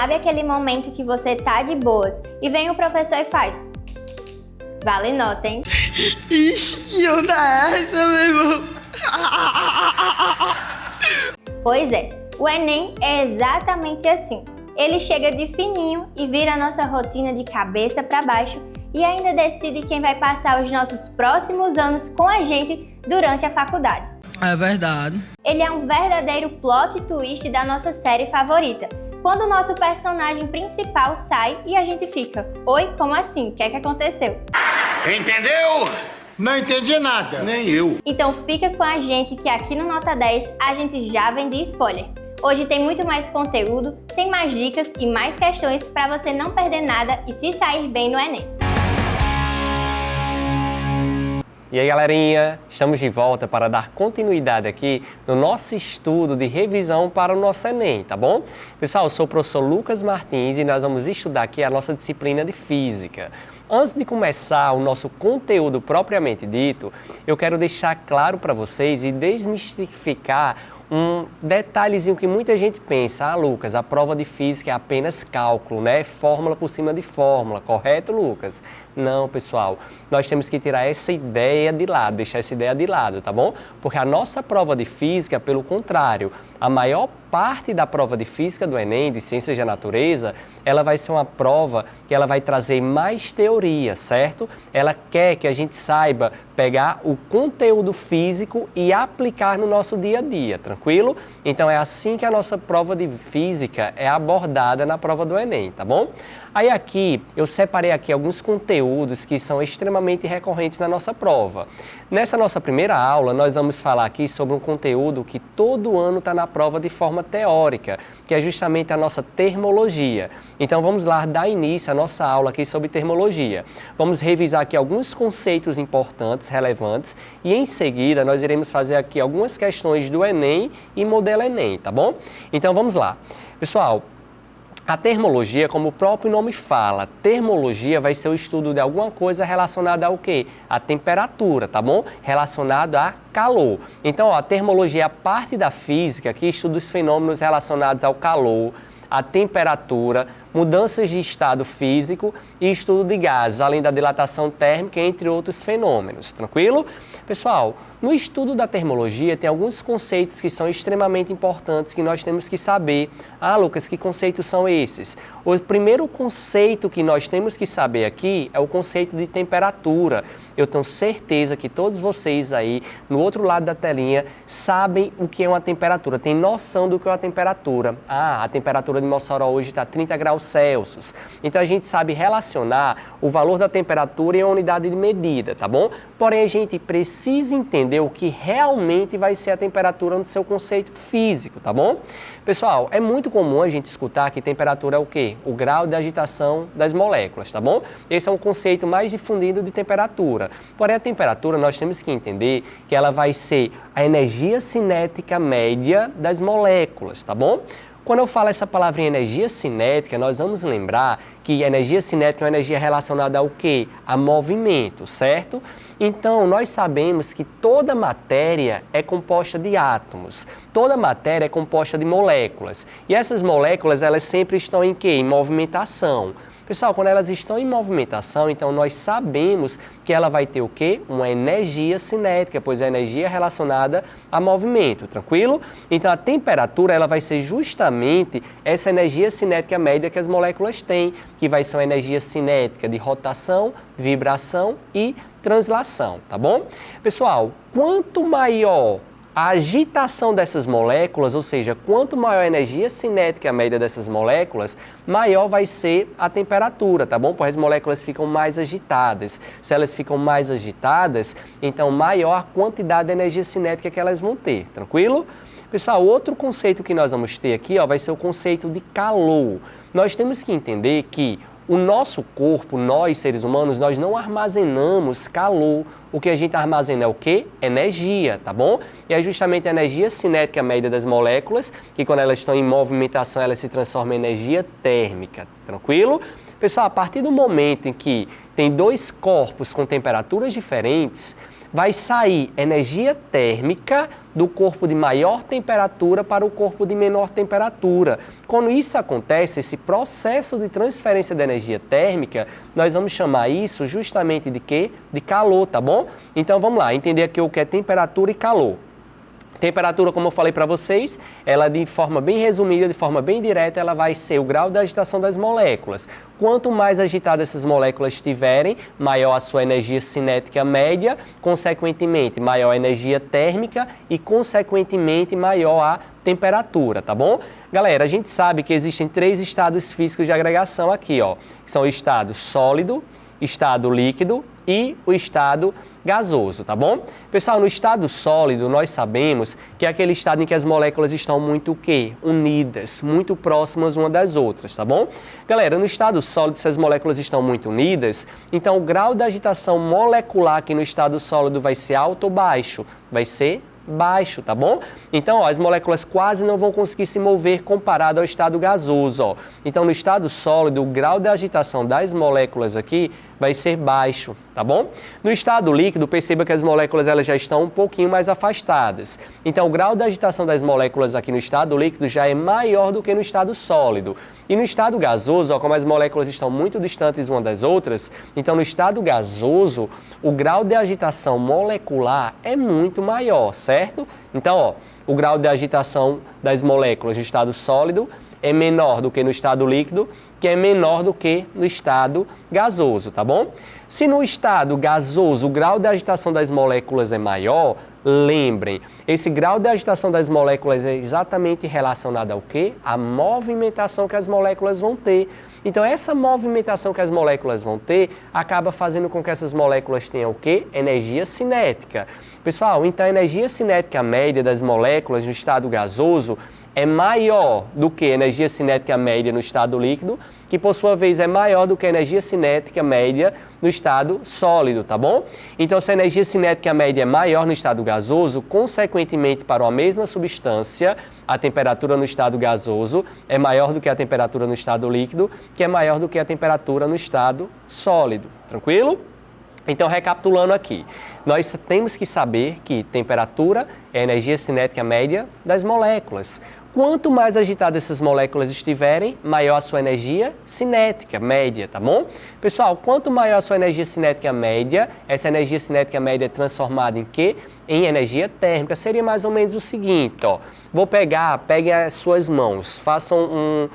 Sabe aquele momento que você tá de boas e vem o professor e faz? Vale nota, hein? Ixi, que onda é essa, meu irmão? Pois é, o Enem é exatamente assim. Ele chega de fininho e vira a nossa rotina de cabeça para baixo e ainda decide quem vai passar os nossos próximos anos com a gente durante a faculdade. É verdade. Ele é um verdadeiro plot twist da nossa série favorita, quando o nosso personagem principal sai e a gente fica: oi, como assim? O que é que aconteceu? Entendeu? Não entendi nada. Nem eu. Então fica com a gente que aqui no Nota 10 a gente já vem de spoiler. Hoje tem muito mais conteúdo, tem mais dicas e mais questões para você não perder nada e se sair bem no Enem. E aí, galerinha, estamos de volta para dar continuidade aqui no nosso estudo de revisão para o nosso Enem, tá bom? Pessoal, eu sou o professor Lucas Martins e nós vamos estudar aqui a nossa disciplina de Física. Antes de começar o nosso conteúdo propriamente dito, eu quero deixar claro para vocês e desmistificar um detalhezinho que muita gente pensa: Lucas, a prova de Física é apenas cálculo, né? Fórmula por cima de fórmula, correto, Lucas? Não, pessoal, nós temos que tirar essa ideia de lado, deixar essa ideia de lado, tá bom? Porque a nossa prova de Física, pelo contrário, a maior parte da prova de Física do Enem, de Ciências da Natureza, ela vai ser uma prova que ela vai trazer mais teoria, certo? Ela quer que a gente saiba pegar o conteúdo físico e aplicar no nosso dia a dia, tranquilo? Então é assim que a nossa prova de Física é abordada na prova do Enem, tá bom? Aí aqui, eu separei aqui alguns conteúdos que são extremamente recorrentes na nossa prova. Nessa nossa primeira aula, nós vamos falar aqui sobre um conteúdo que todo ano está na prova de forma teórica, que é justamente a nossa termologia. Então vamos lá dar início à nossa aula aqui sobre termologia. Vamos revisar aqui alguns conceitos importantes, relevantes, e em seguida nós iremos fazer aqui algumas questões do Enem e modelo Enem, tá bom? Então vamos lá. Pessoal, a termologia, como o próprio nome fala, termologia vai ser o estudo de alguma coisa relacionada ao quê? A temperatura, tá bom? Relacionado a calor. Então, ó, a termologia é a parte da física que estuda os fenômenos relacionados ao calor, a temperatura, mudanças de estado físico e estudo de gases, além da dilatação térmica, entre outros fenômenos, tranquilo? Pessoal, no estudo da termologia tem alguns conceitos que são extremamente importantes que nós temos que saber. Ah, Lucas, que conceitos são esses? O primeiro conceito que nós temos que saber aqui é o conceito de temperatura. Eu tenho certeza que todos vocês aí, no outro lado da telinha, sabem o que é uma temperatura, têm noção do que é uma temperatura. Ah, a temperatura de Mossoró hoje está 30 graus Celsius. Então a gente sabe relacionar o valor da temperatura em uma unidade de medida, tá bom? Porém, a gente precisa entender o que realmente vai ser a temperatura no seu conceito físico, tá bom? Pessoal, é muito comum a gente escutar que temperatura é o quê? O grau de agitação das moléculas, tá bom? Esse é um conceito mais difundido de temperatura. Porém, a temperatura nós temos que entender que ela vai ser a energia cinética média das moléculas, tá bom? Quando eu falo essa palavra em energia cinética, nós vamos lembrar que a energia cinética é uma energia relacionada ao quê? A movimento, certo? Então, nós sabemos que toda matéria é composta de átomos, toda matéria é composta de moléculas. E essas moléculas, elas sempre estão em quê? Em movimentação. Pessoal, quando elas estão em movimentação, então nós sabemos que ela vai ter o quê? Uma energia cinética, pois é a energia relacionada a movimento, tranquilo? Então a temperatura ela vai ser justamente essa energia cinética média que as moléculas têm, que vai ser uma energia cinética de rotação, vibração e translação, tá bom? Pessoal, quanto maior a agitação dessas moléculas, ou seja, quanto maior a energia cinética média dessas moléculas, maior vai ser a temperatura, tá bom? Porque as moléculas ficam mais agitadas. Se elas ficam mais agitadas, então maior a quantidade de energia cinética que elas vão ter, tranquilo? Pessoal, outro conceito que nós vamos ter aqui, ó, vai ser o conceito de calor. Nós temos que entender que o nosso corpo, nós seres humanos, nós não armazenamos calor. O que a gente armazena é o quê? Energia, tá bom? E é justamente a energia cinética média das moléculas, que quando elas estão em movimentação, elas se transformam em energia térmica, tranquilo? Pessoal, a partir do momento em que tem dois corpos com temperaturas diferentes, vai sair energia térmica do corpo de maior temperatura para o corpo de menor temperatura. Quando isso acontece, esse processo de transferência de energia térmica, nós vamos chamar isso justamente de quê? De calor, tá bom? Então vamos lá, entender aqui o que é temperatura e calor. Temperatura, como eu falei para vocês, ela de forma bem resumida, de forma bem direta, ela vai ser o grau da agitação das moléculas. Quanto mais agitadas essas moléculas estiverem, maior a sua energia cinética média, consequentemente, maior a energia térmica e, consequentemente, maior a temperatura, tá bom? Galera, a gente sabe que existem 3 estados físicos de agregação aqui, ó, que são o estado sólido, estado líquido e o estado gasoso, tá bom? Pessoal, no estado sólido, nós sabemos que é aquele estado em que as moléculas estão muito o quê? Unidas, muito próximas uma das outras, tá bom? Galera, no estado sólido, se as moléculas estão muito unidas, então o grau da agitação molecular aqui no estado sólido vai ser alto ou baixo? Vai ser baixo, tá bom? Então, ó, as moléculas quase não vão conseguir se mover comparado ao estado gasoso, ó. Então, no estado sólido, o grau de agitação das moléculas aqui vai ser baixo, tá bom? No estado líquido, perceba que as moléculas elas já estão um pouquinho mais afastadas. Então, o grau de agitação das moléculas aqui no estado líquido já é maior do que no estado sólido. E no estado gasoso, ó, como as moléculas estão muito distantes umas das outras, então no estado gasoso, o grau de agitação molecular é muito maior, certo? Então, ó, o grau de agitação das moléculas no estado sólido é menor do que no estado líquido, que é menor do que no estado gasoso, tá bom? Se no estado gasoso o grau de agitação das moléculas é maior, lembrem, esse grau de agitação das moléculas é exatamente relacionado ao quê? A movimentação que as moléculas vão ter. Então, essa movimentação que as moléculas vão ter acaba fazendo com que essas moléculas tenham o quê? Energia cinética. Pessoal, então a energia cinética média das moléculas no estado gasoso é maior do que a energia cinética média no estado líquido, que por sua vez é maior do que a energia cinética média no estado sólido, tá bom? Então, se a energia cinética média é maior no estado gasoso, consequentemente, para uma mesma substância, a temperatura no estado gasoso é maior do que a temperatura no estado líquido, que é maior do que a temperatura no estado sólido, tranquilo? Então, recapitulando aqui, nós temos que saber que temperatura é a energia cinética média das moléculas. Quanto mais agitadas essas moléculas estiverem, maior a sua energia cinética média, tá bom? Pessoal, quanto maior a sua energia cinética média, essa energia cinética média é transformada em quê? Em energia térmica. Seria mais ou menos o seguinte, ó. Peguem as suas mãos, façam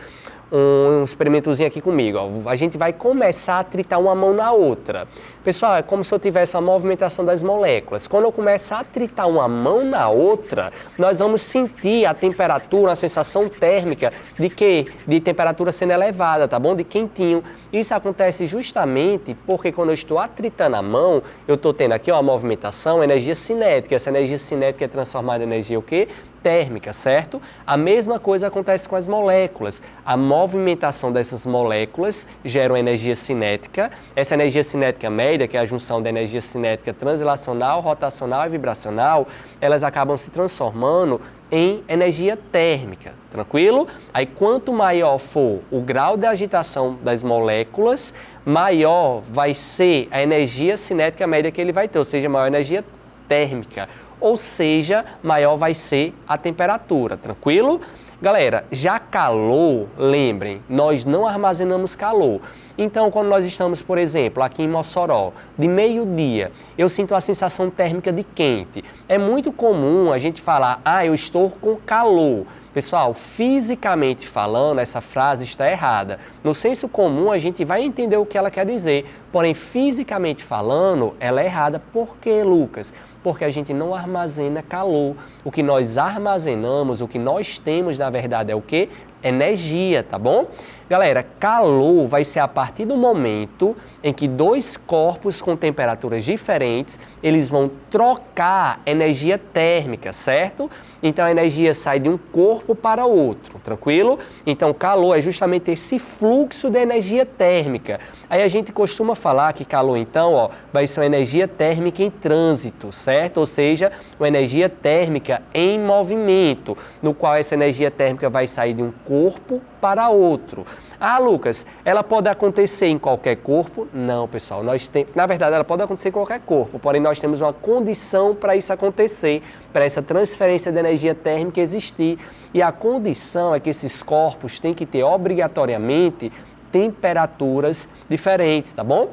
um experimentozinho aqui comigo, ó. A gente vai começar a tritar uma mão na outra. Pessoal, é como se eu tivesse a movimentação das moléculas. Quando eu começar a tritar uma mão na outra, nós vamos sentir a temperatura, a sensação térmica de quê? De temperatura sendo elevada, tá bom? De quentinho. Isso acontece justamente porque quando eu estou atritando a mão, eu estou tendo aqui ó, a movimentação, energia cinética. Essa energia cinética é transformada em energia o quê? Térmica, certo? A mesma coisa acontece com as moléculas. A movimentação dessas moléculas gera uma energia cinética. Essa energia cinética média, que é a junção da energia cinética translacional, rotacional e vibracional, elas acabam se transformando em energia térmica, tranquilo? Aí quanto maior for o grau de agitação das moléculas, maior vai ser a energia cinética média que ele vai ter, ou seja, maior energia térmica. Ou seja, maior vai ser a temperatura, tranquilo? Galera, já calor, lembrem, nós não armazenamos calor. Então, quando nós estamos, por exemplo, aqui em Mossoró, de meio-dia, eu sinto a sensação térmica de quente. É muito comum a gente falar, eu estou com calor. Pessoal, fisicamente falando, essa frase está errada. No senso comum, a gente vai entender o que ela quer dizer. Porém, fisicamente falando, ela é errada. Por quê, Lucas? Porque a gente não armazena calor. O que nós armazenamos, o que nós temos, na verdade, é o quê? Energia, tá bom? Galera, calor vai ser a partir do momento em que dois corpos com temperaturas diferentes, eles vão trocar energia térmica, certo? Então, a energia sai de um corpo para outro, tranquilo? Então, calor é justamente esse fluxo de energia térmica. Aí a gente costuma falar que calor, então, ó, vai ser uma energia térmica em trânsito, certo? Ou seja, uma energia térmica em movimento, no qual essa energia térmica vai sair de um corpo corpo para outro. Ah, Lucas, ela pode acontecer em qualquer corpo? Não, pessoal. Na verdade, ela pode acontecer em qualquer corpo, porém nós temos uma condição para isso acontecer, para essa transferência de energia térmica existir. E a condição é que esses corpos têm que ter obrigatoriamente temperaturas diferentes, tá bom?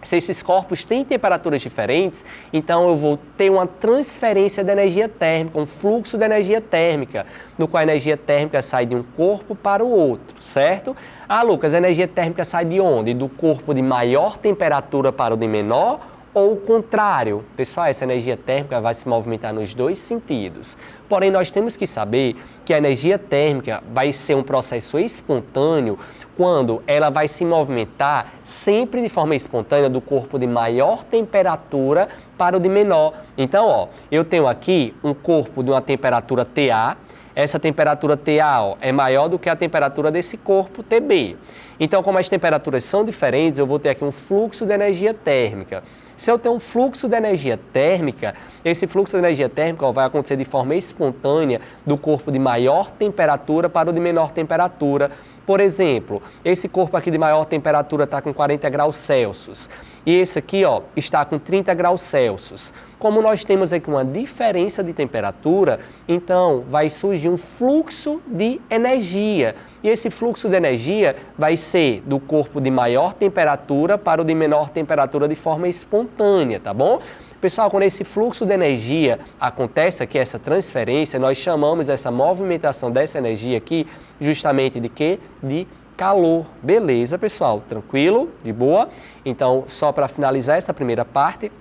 Se esses corpos têm temperaturas diferentes, então eu vou ter uma transferência de energia térmica, um fluxo de energia térmica, no qual a energia térmica sai de um corpo para o outro, certo? Ah, Lucas, a energia térmica sai de onde? Do corpo de maior temperatura para o de menor ou o contrário? Pessoal, essa energia térmica vai se movimentar nos dois sentidos. Porém, nós temos que saber que a energia térmica vai ser um processo espontâneo quando ela vai se movimentar sempre de forma espontânea do corpo de maior temperatura para o de menor. Então, ó, eu tenho aqui um corpo de uma temperatura TA, essa temperatura TA ó, é maior do que a temperatura desse corpo TB. Então, como as temperaturas são diferentes, eu vou ter aqui um fluxo de energia térmica. Se eu tenho um fluxo de energia térmica, esse fluxo de energia térmica ó, vai acontecer de forma espontânea do corpo de maior temperatura para o de menor temperatura. Por exemplo, esse corpo aqui de maior temperatura está com 40 graus Celsius e esse aqui ó, está com 30 graus Celsius. Como nós temos aqui uma diferença de temperatura, então vai surgir um fluxo de energia. E esse fluxo de energia vai ser do corpo de maior temperatura para o de menor temperatura de forma espontânea, tá bom? Pessoal, quando esse fluxo de energia acontece aqui, essa transferência, nós chamamos essa movimentação dessa energia aqui justamente de quê? De calor. Beleza, pessoal? Tranquilo? De boa? Então, só para finalizar essa primeira parte,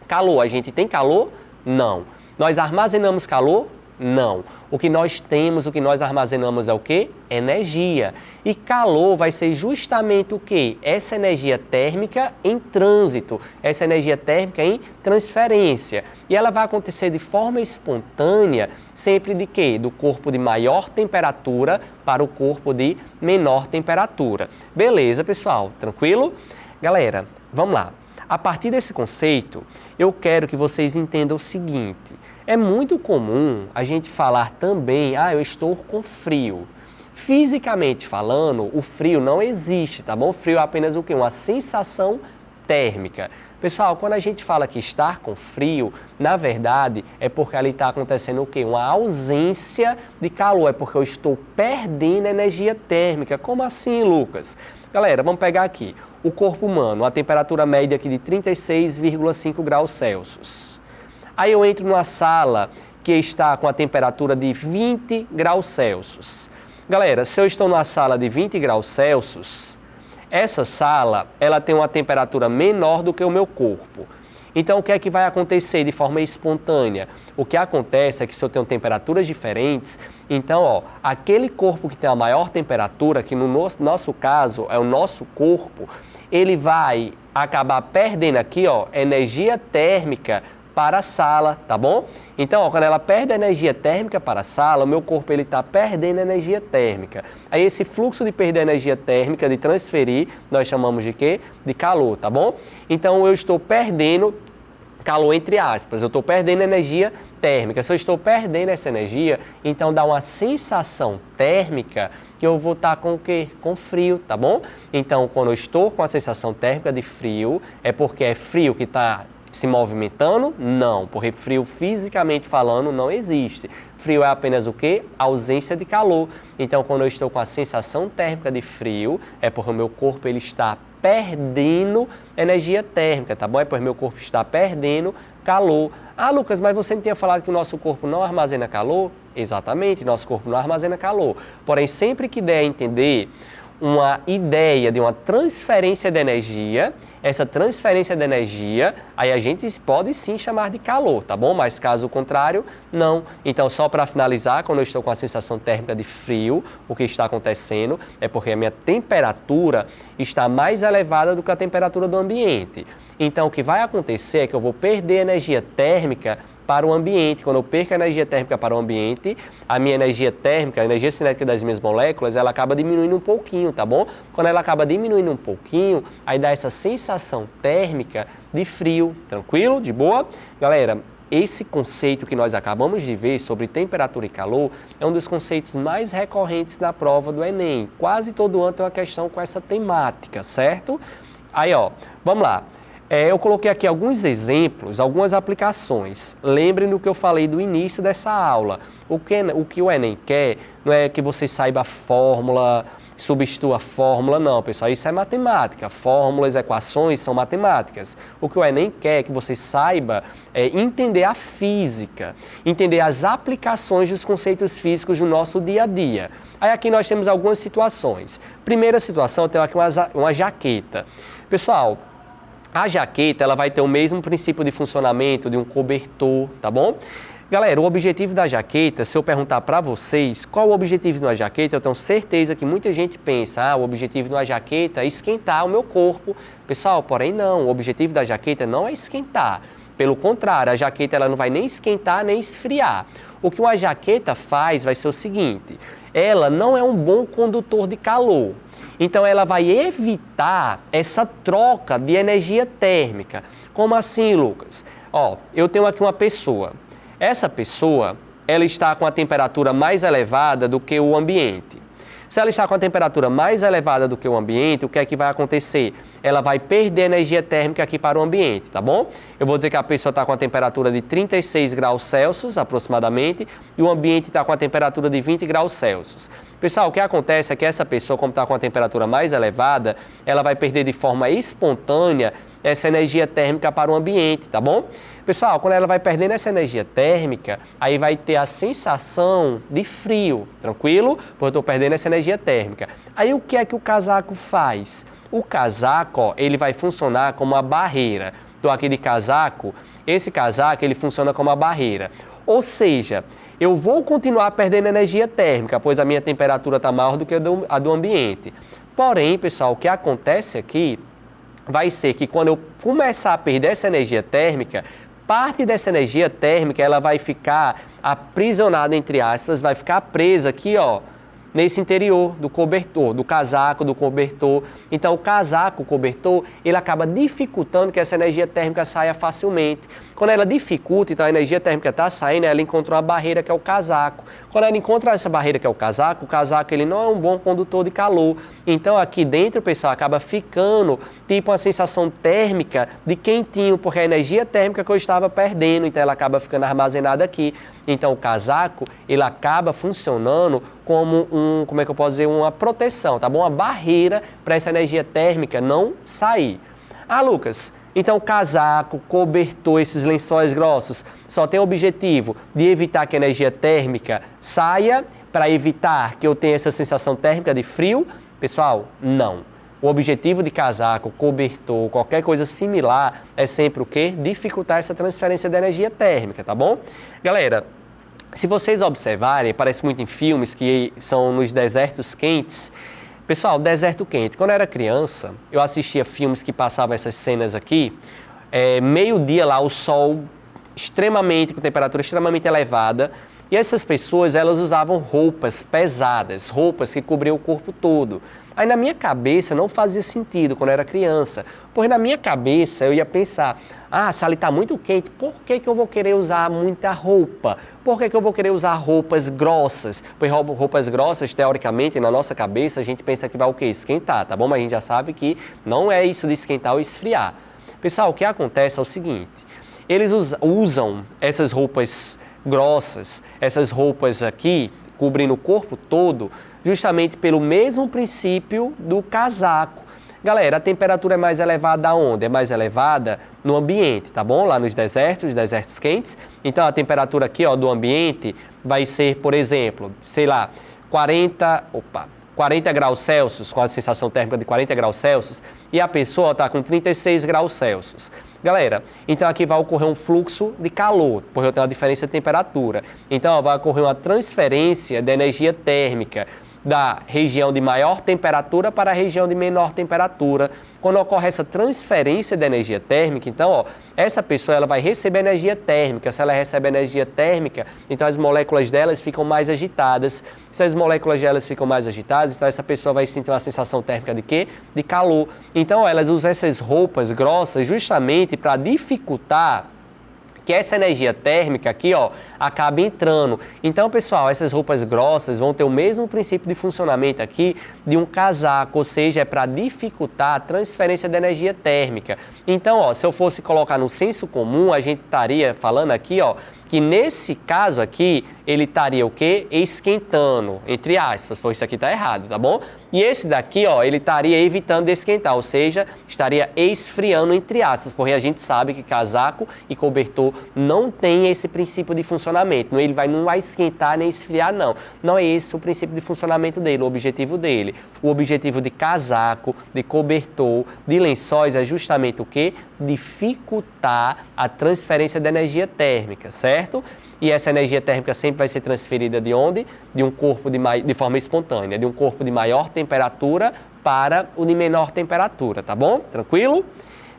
calor, a gente tem calor? Não. Nós armazenamos calor? Não. O que nós temos, o que nós armazenamos é o quê? Energia. E calor vai ser justamente o quê? Essa energia térmica em trânsito, essa energia térmica em transferência. E ela vai acontecer de forma espontânea, sempre de quê? Do corpo de maior temperatura para o corpo de menor temperatura. Beleza, pessoal? Tranquilo? Galera, vamos lá. A partir desse conceito, eu quero que vocês entendam o seguinte. É muito comum a gente falar também, eu estou com frio. Fisicamente falando, o frio não existe, tá bom? O frio é apenas o quê? Uma sensação térmica. Pessoal, quando a gente fala que estar com frio, na verdade, é porque ali está acontecendo o quê? Uma ausência de calor, é porque eu estou perdendo energia térmica. Como assim, Lucas? Galera, vamos pegar aqui. O corpo humano, a temperatura média aqui de 36,5 graus Celsius. Aí eu entro numa sala que está com a temperatura de 20 graus Celsius. Galera, se eu estou numa sala de 20 graus Celsius, essa sala ela tem uma temperatura menor do que o meu corpo. Então, o que é que vai acontecer de forma espontânea? O que acontece é que se eu tenho temperaturas diferentes, então, ó, aquele corpo que tem a maior temperatura, que no nosso caso é o nosso corpo, ele vai acabar perdendo aqui, ó, energia térmica para a sala, tá bom? Então, ó, quando ela perde a energia térmica para a sala, o meu corpo ele está perdendo energia térmica. Aí esse fluxo de perder energia térmica, de transferir, nós chamamos de quê? De calor, tá bom? Então, eu estou perdendo calor entre aspas, eu estou perdendo energia térmica. Se eu estou perdendo essa energia, então dá uma sensação térmica que eu vou estar com o quê? Com frio, tá bom? Então, quando eu estou com a sensação térmica de frio, é porque é frio que está se movimentando? Não, porque frio fisicamente falando não existe. Frio é apenas o quê? Ausência de calor. Então, quando eu estou com a sensação térmica de frio, é porque o meu corpo ele está perdendo energia térmica, tá bom? É porque meu corpo está perdendo calor. Ah, Lucas, mas você não tinha falado que o nosso corpo não armazena calor? Exatamente, nosso corpo não armazena calor. Porém, sempre que der a entender uma ideia de uma transferência de energia, essa transferência de energia, aí a gente pode sim chamar de calor, tá bom? Mas caso contrário, não. Então, só para finalizar, quando eu estou com a sensação térmica de frio, o que está acontecendo é porque a minha temperatura está mais elevada do que a temperatura do ambiente. Então, o que vai acontecer é que eu vou perder energia térmica para o ambiente. Quando eu perco a energia térmica para o ambiente, a minha energia térmica, a energia cinética das minhas moléculas, ela acaba diminuindo um pouquinho, tá bom? Quando ela acaba diminuindo um pouquinho, aí dá essa sensação térmica de frio, tranquilo? De boa? Galera, esse conceito que nós acabamos de ver sobre temperatura e calor é um dos conceitos mais recorrentes na prova do Enem. Quase todo ano tem uma questão com essa temática, certo? Aí, ó, vamos lá. Eu coloquei aqui alguns exemplos, algumas aplicações. Lembrem do que eu falei do início dessa aula. O que o Enem quer não é que você saiba a fórmula, substitua a fórmula, não, pessoal. Isso é matemática. Fórmulas, equações são matemáticas. O que o Enem quer é que você saiba entender a física, entender as aplicações dos conceitos físicos no nosso dia a dia. Aí aqui nós temos algumas situações. Primeira situação, eu tenho aqui uma jaqueta. Pessoal, a jaqueta ela vai ter o mesmo princípio de funcionamento de um cobertor, tá bom? Galera, o objetivo da jaqueta, se eu perguntar para vocês qual o objetivo de uma jaqueta, eu tenho certeza que muita gente pensa, o objetivo de uma jaqueta é esquentar o meu corpo. Pessoal, porém não, o objetivo da jaqueta não é esquentar. Pelo contrário, a jaqueta ela não vai nem esquentar nem esfriar. O que uma jaqueta faz vai ser o seguinte, ela não é um bom condutor de calor. Então, ela vai evitar essa troca de energia térmica. Como assim, Lucas? Ó, eu tenho aqui uma pessoa. Essa pessoa, ela está com a temperatura mais elevada do que o ambiente. Se ela está com a temperatura mais elevada do que o ambiente, o que é que vai acontecer? Ela vai perder energia térmica aqui para o ambiente, tá bom? Eu vou dizer que a pessoa está com a temperatura de 36 graus Celsius, aproximadamente, e o ambiente está com a temperatura de 20 graus Celsius. Pessoal, o que acontece é que essa pessoa, como está com a temperatura mais elevada, ela vai perder de forma espontânea essa energia térmica para o ambiente, tá bom? Pessoal, quando ela vai perdendo essa energia térmica, aí vai ter a sensação de frio, tranquilo? Porque eu estou perdendo essa energia térmica. Aí o que é que o casaco faz? O casaco, ó, ele vai funcionar como uma barreira. Estou aqui de casaco, esse casaco ele funciona como uma barreira. Ou seja, eu vou continuar perdendo energia térmica, pois a minha temperatura está maior do que a do ambiente. Porém, pessoal, o que acontece aqui vai ser que quando eu começar a perder essa energia térmica, parte dessa energia térmica ela vai ficar aprisionada, entre aspas, vai ficar presa aqui, ó, nesse interior do cobertor, do casaco, do cobertor. Então, o casaco, o cobertor, ele acaba dificultando que essa energia térmica saia facilmente. Quando ela dificulta, então a energia térmica está saindo, ela encontrou a barreira que é o casaco. Quando ela encontra essa barreira que é o casaco ele não é um bom condutor de calor. Então, aqui dentro, pessoal, acaba ficando tipo uma sensação térmica de quentinho, porque a energia térmica que eu estava perdendo, então ela acaba ficando armazenada aqui. Então, o casaco, ele acaba funcionando como como é que eu posso dizer, uma proteção, tá bom? Uma barreira para essa energia térmica não sair. Ah, Lucas, então casaco, cobertor, esses lençóis grossos, só tem o objetivo de evitar que a energia térmica saia, para evitar que eu tenha essa sensação térmica de frio? Pessoal, não. O objetivo de casaco, cobertor, qualquer coisa similar é sempre o quê? Dificultar essa transferência de energia térmica, tá bom? Galera, se vocês observarem, parece muito em filmes que são nos desertos quentes. Pessoal, deserto quente. Quando eu era criança, eu assistia filmes que passavam essas cenas aqui. Meio-dia lá, o sol com temperatura extremamente elevada. E essas pessoas, elas usavam roupas pesadas, roupas que cobriam o corpo todo. Aí na minha cabeça não fazia sentido quando eu era criança, porque na minha cabeça eu ia pensar, se ali está muito quente, por que eu vou querer usar muita roupa? Por que eu vou querer usar roupas grossas? Porque roupas grossas, teoricamente, na nossa cabeça, a gente pensa que vai o quê? Esquentar, tá bom? Mas a gente já sabe que não é isso de esquentar ou esfriar. Pessoal, o que acontece é o seguinte, eles usam essas roupas grossas, essas roupas aqui, cobrindo o corpo todo, justamente pelo mesmo princípio do casaco. Galera, a temperatura é mais elevada aonde? É mais elevada no ambiente, tá bom? Lá nos desertos quentes. Então, a temperatura aqui, ó, do ambiente vai ser, por exemplo, sei lá, 40 graus Celsius, com a sensação térmica de 40 graus Celsius, e a pessoa está com 36 graus Celsius. Galera, então aqui vai ocorrer um fluxo de calor, porque eu tenho uma diferença de temperatura. Então, ó, vai ocorrer uma transferência de energia térmica da região de maior temperatura para a região de menor temperatura. Quando ocorre essa transferência de energia térmica, então, ó, essa pessoa ela vai receber energia térmica. Se ela recebe energia térmica, então as moléculas delas ficam mais agitadas. Se as moléculas delas ficam mais agitadas, então essa pessoa vai sentir uma sensação térmica de quê? De calor. Então, ó, elas usam essas roupas grossas justamente para dificultar que essa energia térmica aqui, ó, acaba entrando. Então, pessoal, essas roupas grossas vão ter o mesmo princípio de funcionamento aqui de um casaco, ou seja, é para dificultar a transferência de energia térmica. Então, ó, se eu fosse colocar no senso comum, a gente estaria falando aqui, ó, que nesse caso aqui, ele estaria o quê? Esquentando, entre aspas, porque isso aqui está errado, tá bom? E esse daqui, ó, ele estaria evitando de esquentar, ou seja, estaria esfriando, entre aspas, porque a gente sabe que casaco e cobertor não tem esse princípio de funcionamento, ele não vai esquentar nem esfriar, não. Não é esse o princípio de funcionamento dele, o objetivo dele. O objetivo de casaco, de cobertor, de lençóis é justamente o quê? Dificultar a transferência de energia térmica, certo? E essa energia térmica sempre vai ser transferida de onde? De um corpo de forma espontânea, de um corpo de maior temperatura para o de menor temperatura, tá bom? Tranquilo?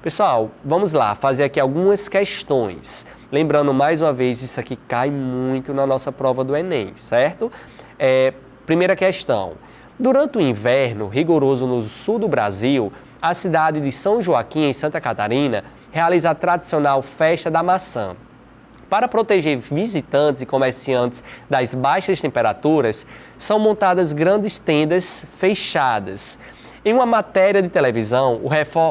Pessoal, vamos lá, fazer aqui algumas questões. Lembrando mais uma vez, isso aqui cai muito na nossa prova do Enem, certo? Primeira questão. Durante o inverno rigoroso no sul do Brasil, a cidade de São Joaquim, em Santa Catarina, realiza a tradicional Festa da Maçã. Para proteger visitantes e comerciantes das baixas temperaturas, são montadas grandes tendas fechadas. Em uma matéria de televisão,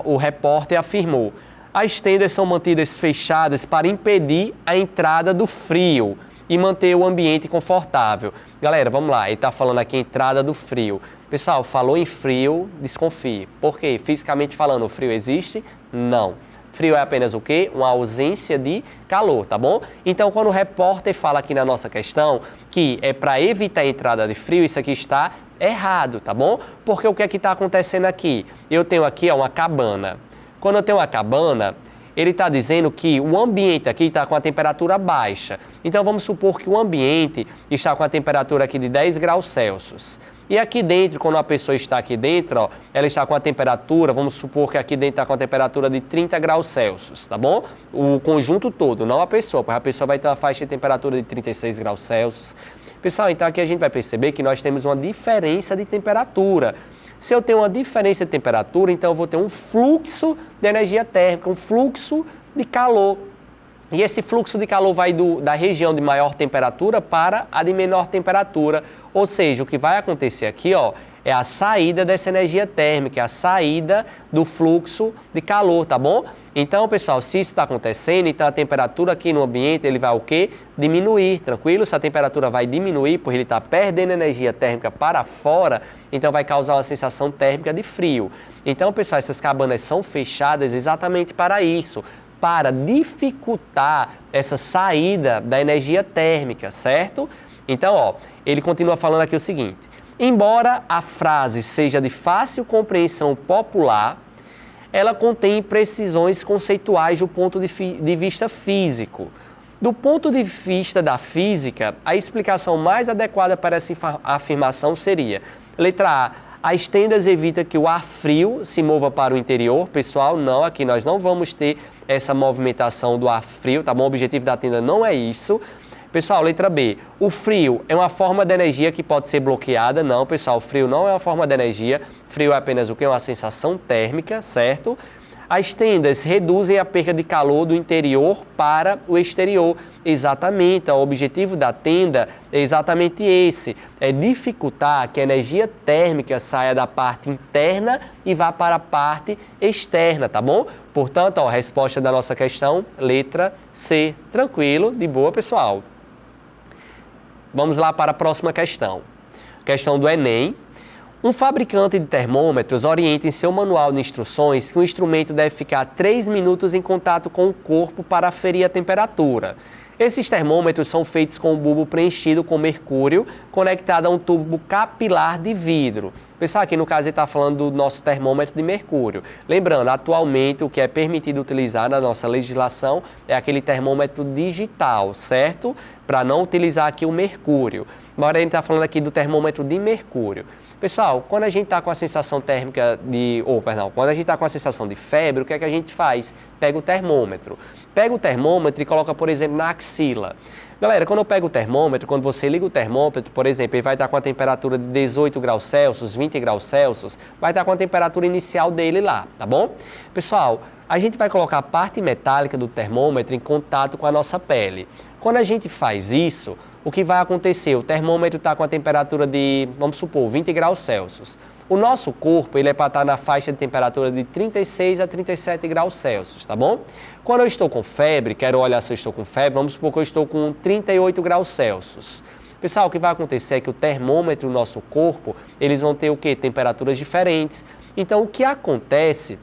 o repórter afirmou: as tendas são mantidas fechadas para impedir a entrada do frio e manter o ambiente confortável. Galera, vamos lá, ele está falando aqui entrada do frio. Pessoal, falou em frio, desconfie. Por quê? Fisicamente falando, o frio existe? Não. Frio é apenas o quê? Uma ausência de calor, tá bom? Então, quando o repórter fala aqui na nossa questão que é para evitar a entrada de frio, isso aqui está errado, tá bom? Porque o que é que está acontecendo aqui? Eu tenho aqui ó, uma cabana. Quando eu tenho uma cabana, ele está dizendo que o ambiente aqui está com a temperatura baixa. Então, vamos supor que o ambiente está com a temperatura aqui de 10 graus Celsius. E aqui dentro, quando a pessoa está aqui dentro, ó, ela está com a temperatura, vamos supor que aqui dentro está com a temperatura de 30 graus Celsius, tá bom? O conjunto todo, não a pessoa, porque a pessoa vai ter uma faixa de temperatura de 36 graus Celsius. Pessoal, então aqui a gente vai perceber que nós temos uma diferença de temperatura. Se eu tenho uma diferença de temperatura, então eu vou ter um fluxo de energia térmica, um fluxo de calor. E esse fluxo de calor vai da região de maior temperatura para a de menor temperatura. Ou seja, o que vai acontecer aqui ó, é a saída dessa energia térmica, a saída do fluxo de calor, tá bom? Então, pessoal, se isso está acontecendo, então a temperatura aqui no ambiente ele vai o quê? Diminuir, tranquilo? Se a temperatura vai diminuir, porque ele está perdendo energia térmica para fora, então vai causar uma sensação térmica de frio. Então, pessoal, essas cabanas são fechadas exatamente para isso, para dificultar essa saída da energia térmica, certo? Então, ó, ele continua falando aqui o seguinte: embora a frase seja de fácil compreensão popular, ela contém imprecisões conceituais do ponto de vista físico. Do ponto de vista da física, a explicação mais adequada para essa afirmação seria: letra A, as tendas evitam que o ar frio se mova para o interior. Pessoal, não, aqui nós não vamos ter essa movimentação do ar frio, tá bom? O objetivo da tenda não é isso. Pessoal, letra B, o frio é uma forma de energia que pode ser bloqueada. Não, pessoal, o frio não é uma forma de energia. Frio é apenas o que? Uma sensação térmica, certo? As tendas reduzem a perda de calor do interior para o exterior. Exatamente, o objetivo da tenda é exatamente esse, é dificultar que a energia térmica saia da parte interna e vá para a parte externa, tá bom? Portanto, ó, a resposta da nossa questão, letra C. Tranquilo, de boa, pessoal. Vamos lá para a próxima questão. Questão do Enem. Um fabricante de termômetros orienta em seu manual de instruções que o instrumento deve ficar 3 minutos em contato com o corpo para aferir a temperatura. Esses termômetros são feitos com um bulbo preenchido com mercúrio conectado a um tubo capilar de vidro. Pessoal, aqui no caso ele está falando do nosso termômetro de mercúrio. Lembrando, atualmente o que é permitido utilizar na nossa legislação é aquele termômetro digital, certo? Para não utilizar aqui o mercúrio. Agora a gente está falando aqui do termômetro de mercúrio. Pessoal, quando a gente está com a sensação térmica quando a gente está com a sensação de febre, o que é que a gente faz? Pega o termômetro. Pega o termômetro e coloca, por exemplo, na axila. Galera, quando eu pego o termômetro, quando você liga o termômetro, por exemplo, ele vai estar com a temperatura de 18 graus Celsius, 20 graus Celsius, vai estar com a temperatura inicial dele lá, tá bom? Pessoal, a gente vai colocar a parte metálica do termômetro em contato com a nossa pele. Quando a gente faz isso, o que vai acontecer? O termômetro está com a temperatura de, vamos supor, 20 graus Celsius. O nosso corpo, ele é para estar na faixa de temperatura de 36 a 37 graus Celsius, tá bom? Quando eu estou com febre, quero olhar se eu estou com febre, vamos supor que eu estou com 38 graus Celsius. Pessoal, o que vai acontecer é que o termômetro do nosso corpo, eles vão ter o quê? Temperaturas diferentes. Então, o que acontece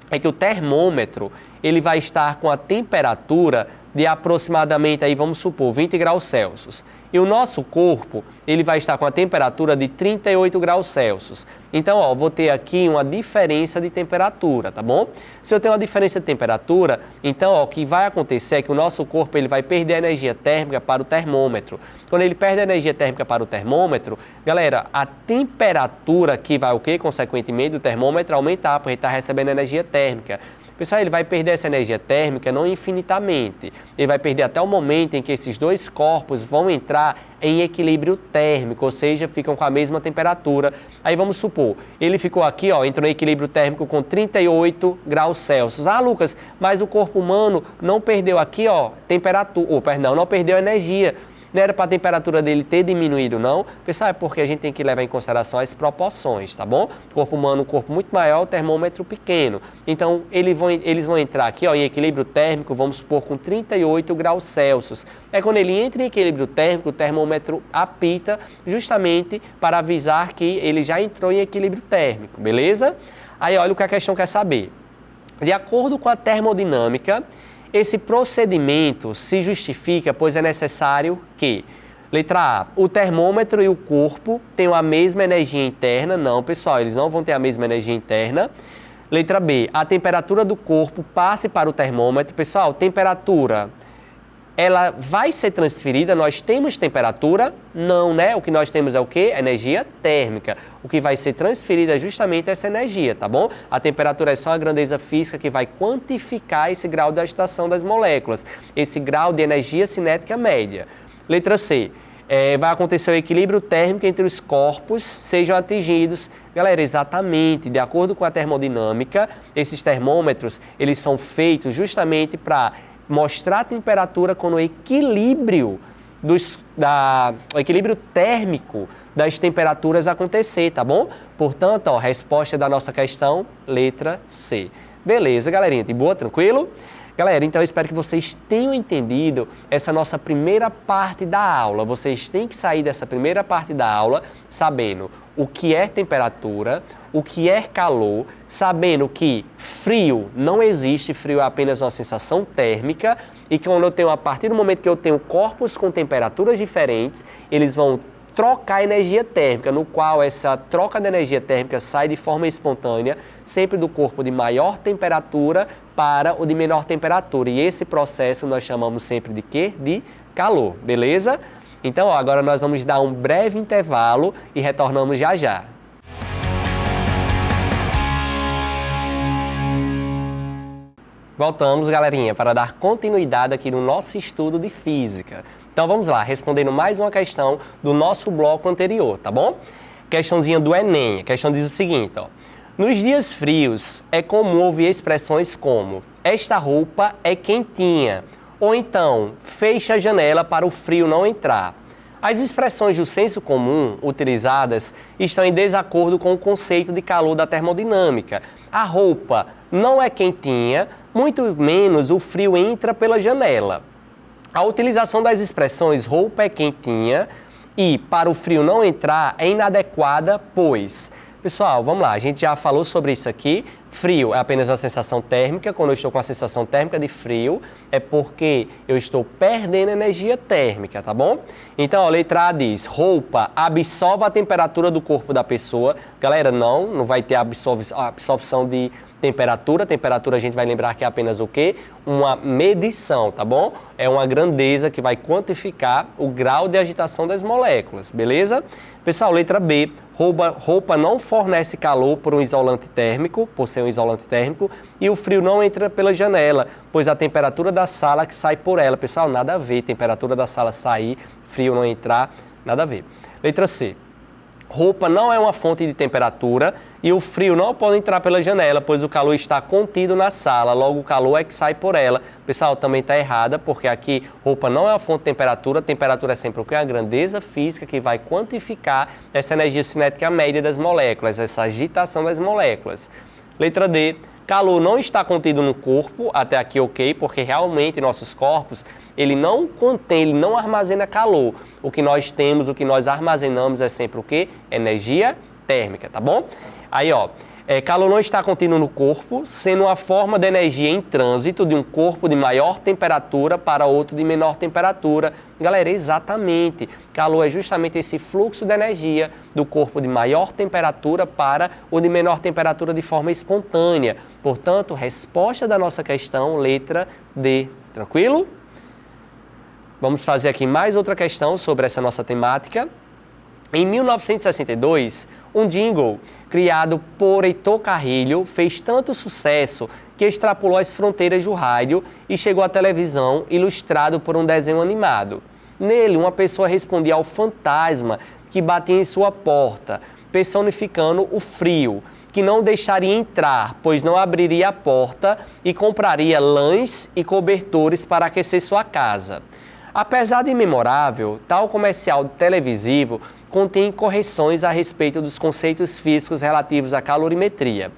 é que o termômetro, ele vai estar com a temperatura de aproximadamente, aí vamos supor, 20 graus Celsius. E o nosso corpo, ele vai estar com a temperatura de 38 graus Celsius. Então, ó, vou ter aqui uma diferença de temperatura, tá bom? Se eu tenho uma diferença de temperatura, então, ó, o que vai acontecer é que o nosso corpo, ele vai perder a energia térmica para o termômetro. Quando ele perde a energia térmica para o termômetro, galera, a temperatura que vai o quê? Consequentemente, o termômetro aumentar, porque ele está recebendo energia térmica. Pessoal, ele vai perder essa energia térmica não infinitamente. Ele vai perder até o momento em que esses dois corpos vão entrar em equilíbrio térmico, ou seja, ficam com a mesma temperatura. Aí vamos supor, ele ficou aqui, ó, entrou em equilíbrio térmico com 38 graus Celsius. Ah, Lucas, mas o corpo humano não perdeu aqui, ó, temperatura, perdão, não perdeu energia. Não era para a temperatura dele ter diminuído, não. Pessoal, é porque a gente tem que levar em consideração as proporções, tá bom? O corpo humano, um corpo muito maior, o termômetro pequeno. Então, eles vão entrar aqui, ó, em equilíbrio térmico, vamos supor, com 38 graus Celsius. É quando ele entra em equilíbrio térmico, o termômetro apita justamente para avisar que ele já entrou em equilíbrio térmico, beleza? Aí, olha o que a questão quer saber. De acordo com a termodinâmica, esse procedimento se justifica, pois é necessário que, letra A, o termômetro e o corpo tenham a mesma energia interna. Não, pessoal, eles não vão ter a mesma energia interna. Letra B, a temperatura do corpo passe para o termômetro. Pessoal, temperatura, ela vai ser transferida, nós temos temperatura? Não, né? O que nós temos é o quê? Energia térmica. O que vai ser transferida é justamente essa energia, tá bom? A temperatura é só a grandeza física que vai quantificar esse grau de agitação das moléculas, esse grau de energia cinética média. Letra C, vai acontecer o equilíbrio térmico entre os corpos sejam atingidos. Galera, exatamente, de acordo com a termodinâmica, esses termômetros, eles são feitos justamente para mostrar a temperatura quando o equilíbrio térmico das temperaturas acontecer, tá bom? Portanto, ó, resposta da nossa questão, letra C. Beleza, galerinha? De boa? Tranquilo? Galera, então eu espero que vocês tenham entendido essa nossa primeira parte da aula. Vocês têm que sair dessa primeira parte da aula sabendo o que é temperatura, o que é calor, sabendo que frio não existe, frio é apenas uma sensação térmica e que quando eu tenho, a partir do momento que eu tenho corpos com temperaturas diferentes, eles vão trocar energia térmica, no qual essa troca de energia térmica sai de forma espontânea, sempre do corpo de maior temperatura para o de menor temperatura. E esse processo nós chamamos sempre de quê? De calor, beleza? Então, ó, agora nós vamos dar um breve intervalo e retornamos já já. Voltamos, galerinha, para dar continuidade aqui no nosso estudo de física. Então vamos lá, respondendo mais uma questão do nosso bloco anterior, tá bom? Questãozinha do Enem. A questão diz o seguinte, ó. Nos dias frios, é comum ouvir expressões como esta roupa é quentinha, ou então, fecha a janela para o frio não entrar. As expressões do senso comum utilizadas estão em desacordo com o conceito de calor da termodinâmica. A roupa não é quentinha, muito menos o frio entra pela janela. A utilização das expressões roupa é quentinha e para o frio não entrar é inadequada, pois... Pessoal, vamos lá, a gente já falou sobre isso aqui. Frio é apenas uma sensação térmica. Quando eu estou com a sensação térmica de frio, é porque eu estou perdendo energia térmica, tá bom? Então, a letra A diz, roupa absorve a temperatura do corpo da pessoa. Galera, não vai ter absorção de temperatura. Temperatura a gente vai lembrar que é apenas o quê? Uma medição, tá bom? É uma grandeza que vai quantificar o grau de agitação das moléculas, beleza? Pessoal, letra B, roupa não fornece calor por um isolante térmico, por ser um isolante térmico, e o frio não entra pela janela, pois a temperatura da sala que sai por ela. Pessoal, nada a ver, temperatura da sala sair, frio não entrar, nada a ver. Letra C, roupa não é uma fonte de temperatura e o frio não pode entrar pela janela, pois o calor está contido na sala, logo o calor é que sai por ela. Pessoal, também está errada, porque aqui roupa não é uma fonte de temperatura, temperatura é sempre o que? A grandeza física que vai quantificar essa energia cinética média das moléculas, essa agitação das moléculas. Letra D, calor não está contido no corpo, até aqui ok, porque realmente nossos corpos, ele não contém, ele não armazena calor. O que nós temos, o que nós armazenamos é sempre o quê? Energia térmica, tá bom? Aí, ó, calor não está contido no corpo, sendo uma forma de energia em trânsito de um corpo de maior temperatura para outro de menor temperatura. Galera, exatamente. Calor é justamente esse fluxo de energia do corpo de maior temperatura para o de menor temperatura de forma espontânea. Portanto, resposta da nossa questão, letra D. Tranquilo? Vamos fazer aqui mais outra questão sobre essa nossa temática. Em 1962, um jingle criado por Heitor Carrilho fez tanto sucesso que extrapolou as fronteiras do rádio e chegou à televisão, ilustrado por um desenho animado. Nele, uma pessoa respondia ao fantasma que batia em sua porta, personificando o frio, que não deixaria entrar, pois não abriria a porta e compraria lãs e cobertores para aquecer sua casa. Apesar de memorável, tal comercial televisivo contém correções a respeito dos conceitos físicos relativos à calorimetria.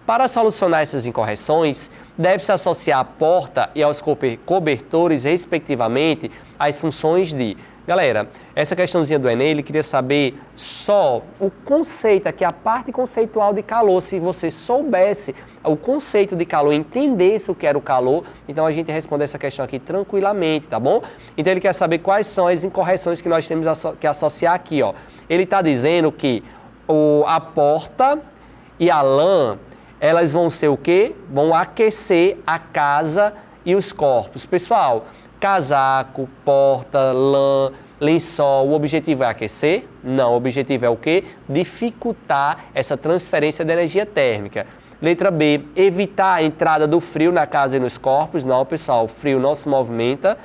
Para solucionar essas incorreções, deve-se associar à porta e aos cobertores, respectivamente, as funções de... Galera, essa questãozinha do Enem, ele queria saber só o conceito, aqui a parte conceitual de calor. Se você soubesse o conceito de calor, entendesse o que era o calor, então a gente responde essa questão aqui tranquilamente, tá bom? Então ele quer saber quais são as incorreções que nós temos que associar aqui, ó. Ele está dizendo que a porta e a lã, elas vão ser o quê? Vão aquecer a casa e os corpos. Pessoal, casaco, porta, lã, lençol, o objetivo é aquecer? Não, o objetivo é o quê? Dificultar essa transferência de energia térmica. Letra B, evitar a entrada do frio na casa e nos corpos. Não, pessoal, o frio não se movimenta,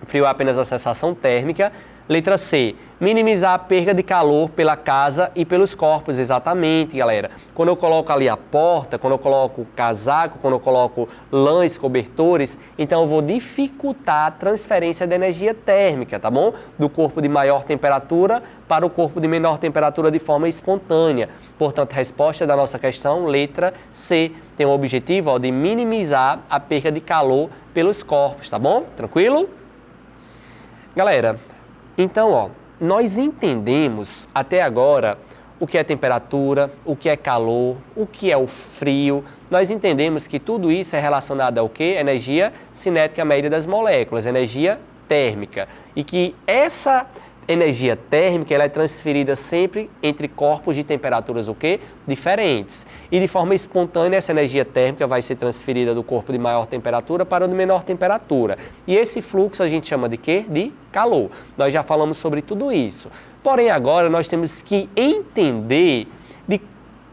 o frio é apenas a sensação térmica. Letra C, minimizar a perda de calor pela casa e pelos corpos. Exatamente, galera. Quando eu coloco ali a porta, quando eu coloco o casaco, quando eu coloco lãs, cobertores, então eu vou dificultar a transferência de energia térmica, tá bom? Do corpo de maior temperatura para o corpo de menor temperatura de forma espontânea. Portanto, a resposta da nossa questão, letra C, tem o objetivo de minimizar a perda de calor pelos corpos, tá bom? Tranquilo? Galera, então, ó, nós entendemos até agora o que é temperatura, o que é calor, o que é o frio. Nós entendemos que tudo isso é relacionado ao quê? Energia cinética média das moléculas, energia térmica. E que essa energia térmica ela é transferida sempre entre corpos de temperaturas o quê? Diferentes. E de forma espontânea essa energia térmica vai ser transferida do corpo de maior temperatura para o de menor temperatura. E esse fluxo a gente chama de quê? De calor. Nós já falamos sobre tudo isso. Porém agora nós temos que entender de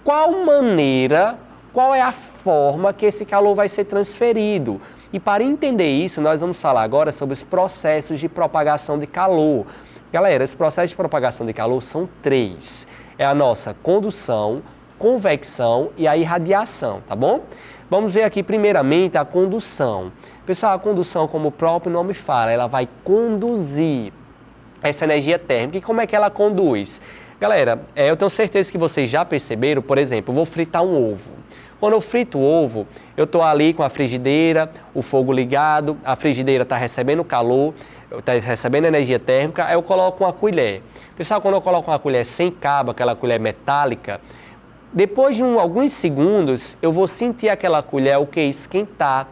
qual maneira, qual é a forma que esse calor vai ser transferido. E para entender isso nós vamos falar agora sobre os processos de propagação de calor. Galera, os processos de propagação de calor são 3. É a nossa condução, convecção e a irradiação, tá bom? Vamos ver aqui primeiramente a condução. Pessoal, a condução, como o próprio nome fala, ela vai conduzir essa energia térmica. E como é que ela conduz? Galera, eu tenho certeza que vocês já perceberam, por exemplo, eu vou fritar um ovo. Quando eu frito o ovo, eu estou ali com a frigideira, o fogo ligado, a frigideira está recebendo calor, está recebendo energia térmica, aí eu coloco uma colher. Pessoal, quando eu coloco uma colher sem cabo, aquela colher metálica, depois de alguns segundos, eu vou sentir aquela colher o que? Esquentar.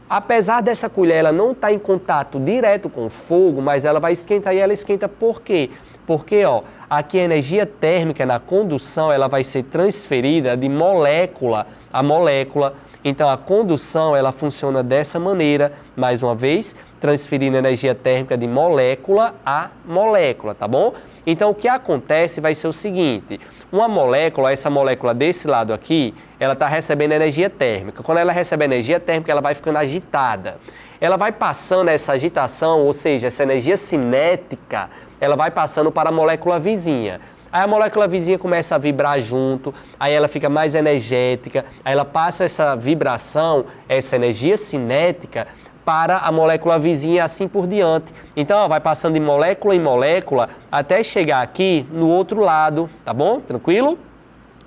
Apesar dessa colher ela não estar em contato direto com o fogo, mas ela vai esquentar e ela esquenta por quê? Porque, ó, aqui a energia térmica na condução ela vai ser transferida de molécula a molécula. Então, a condução, ela funciona dessa maneira, mais uma vez, transferindo energia térmica de molécula a molécula, tá bom? Então, o que acontece vai ser o seguinte, uma molécula, essa molécula desse lado aqui, ela está recebendo energia térmica. Quando ela recebe energia térmica, ela vai ficando agitada. Ela vai passando essa agitação, ou seja, essa energia cinética, ela vai passando para a molécula vizinha. Aí a molécula vizinha começa a vibrar junto, aí ela fica mais energética, aí ela passa essa vibração, essa energia cinética para a molécula vizinha, assim por diante. Então, ó, vai passando de molécula em molécula até chegar aqui no outro lado, tá bom? Tranquilo?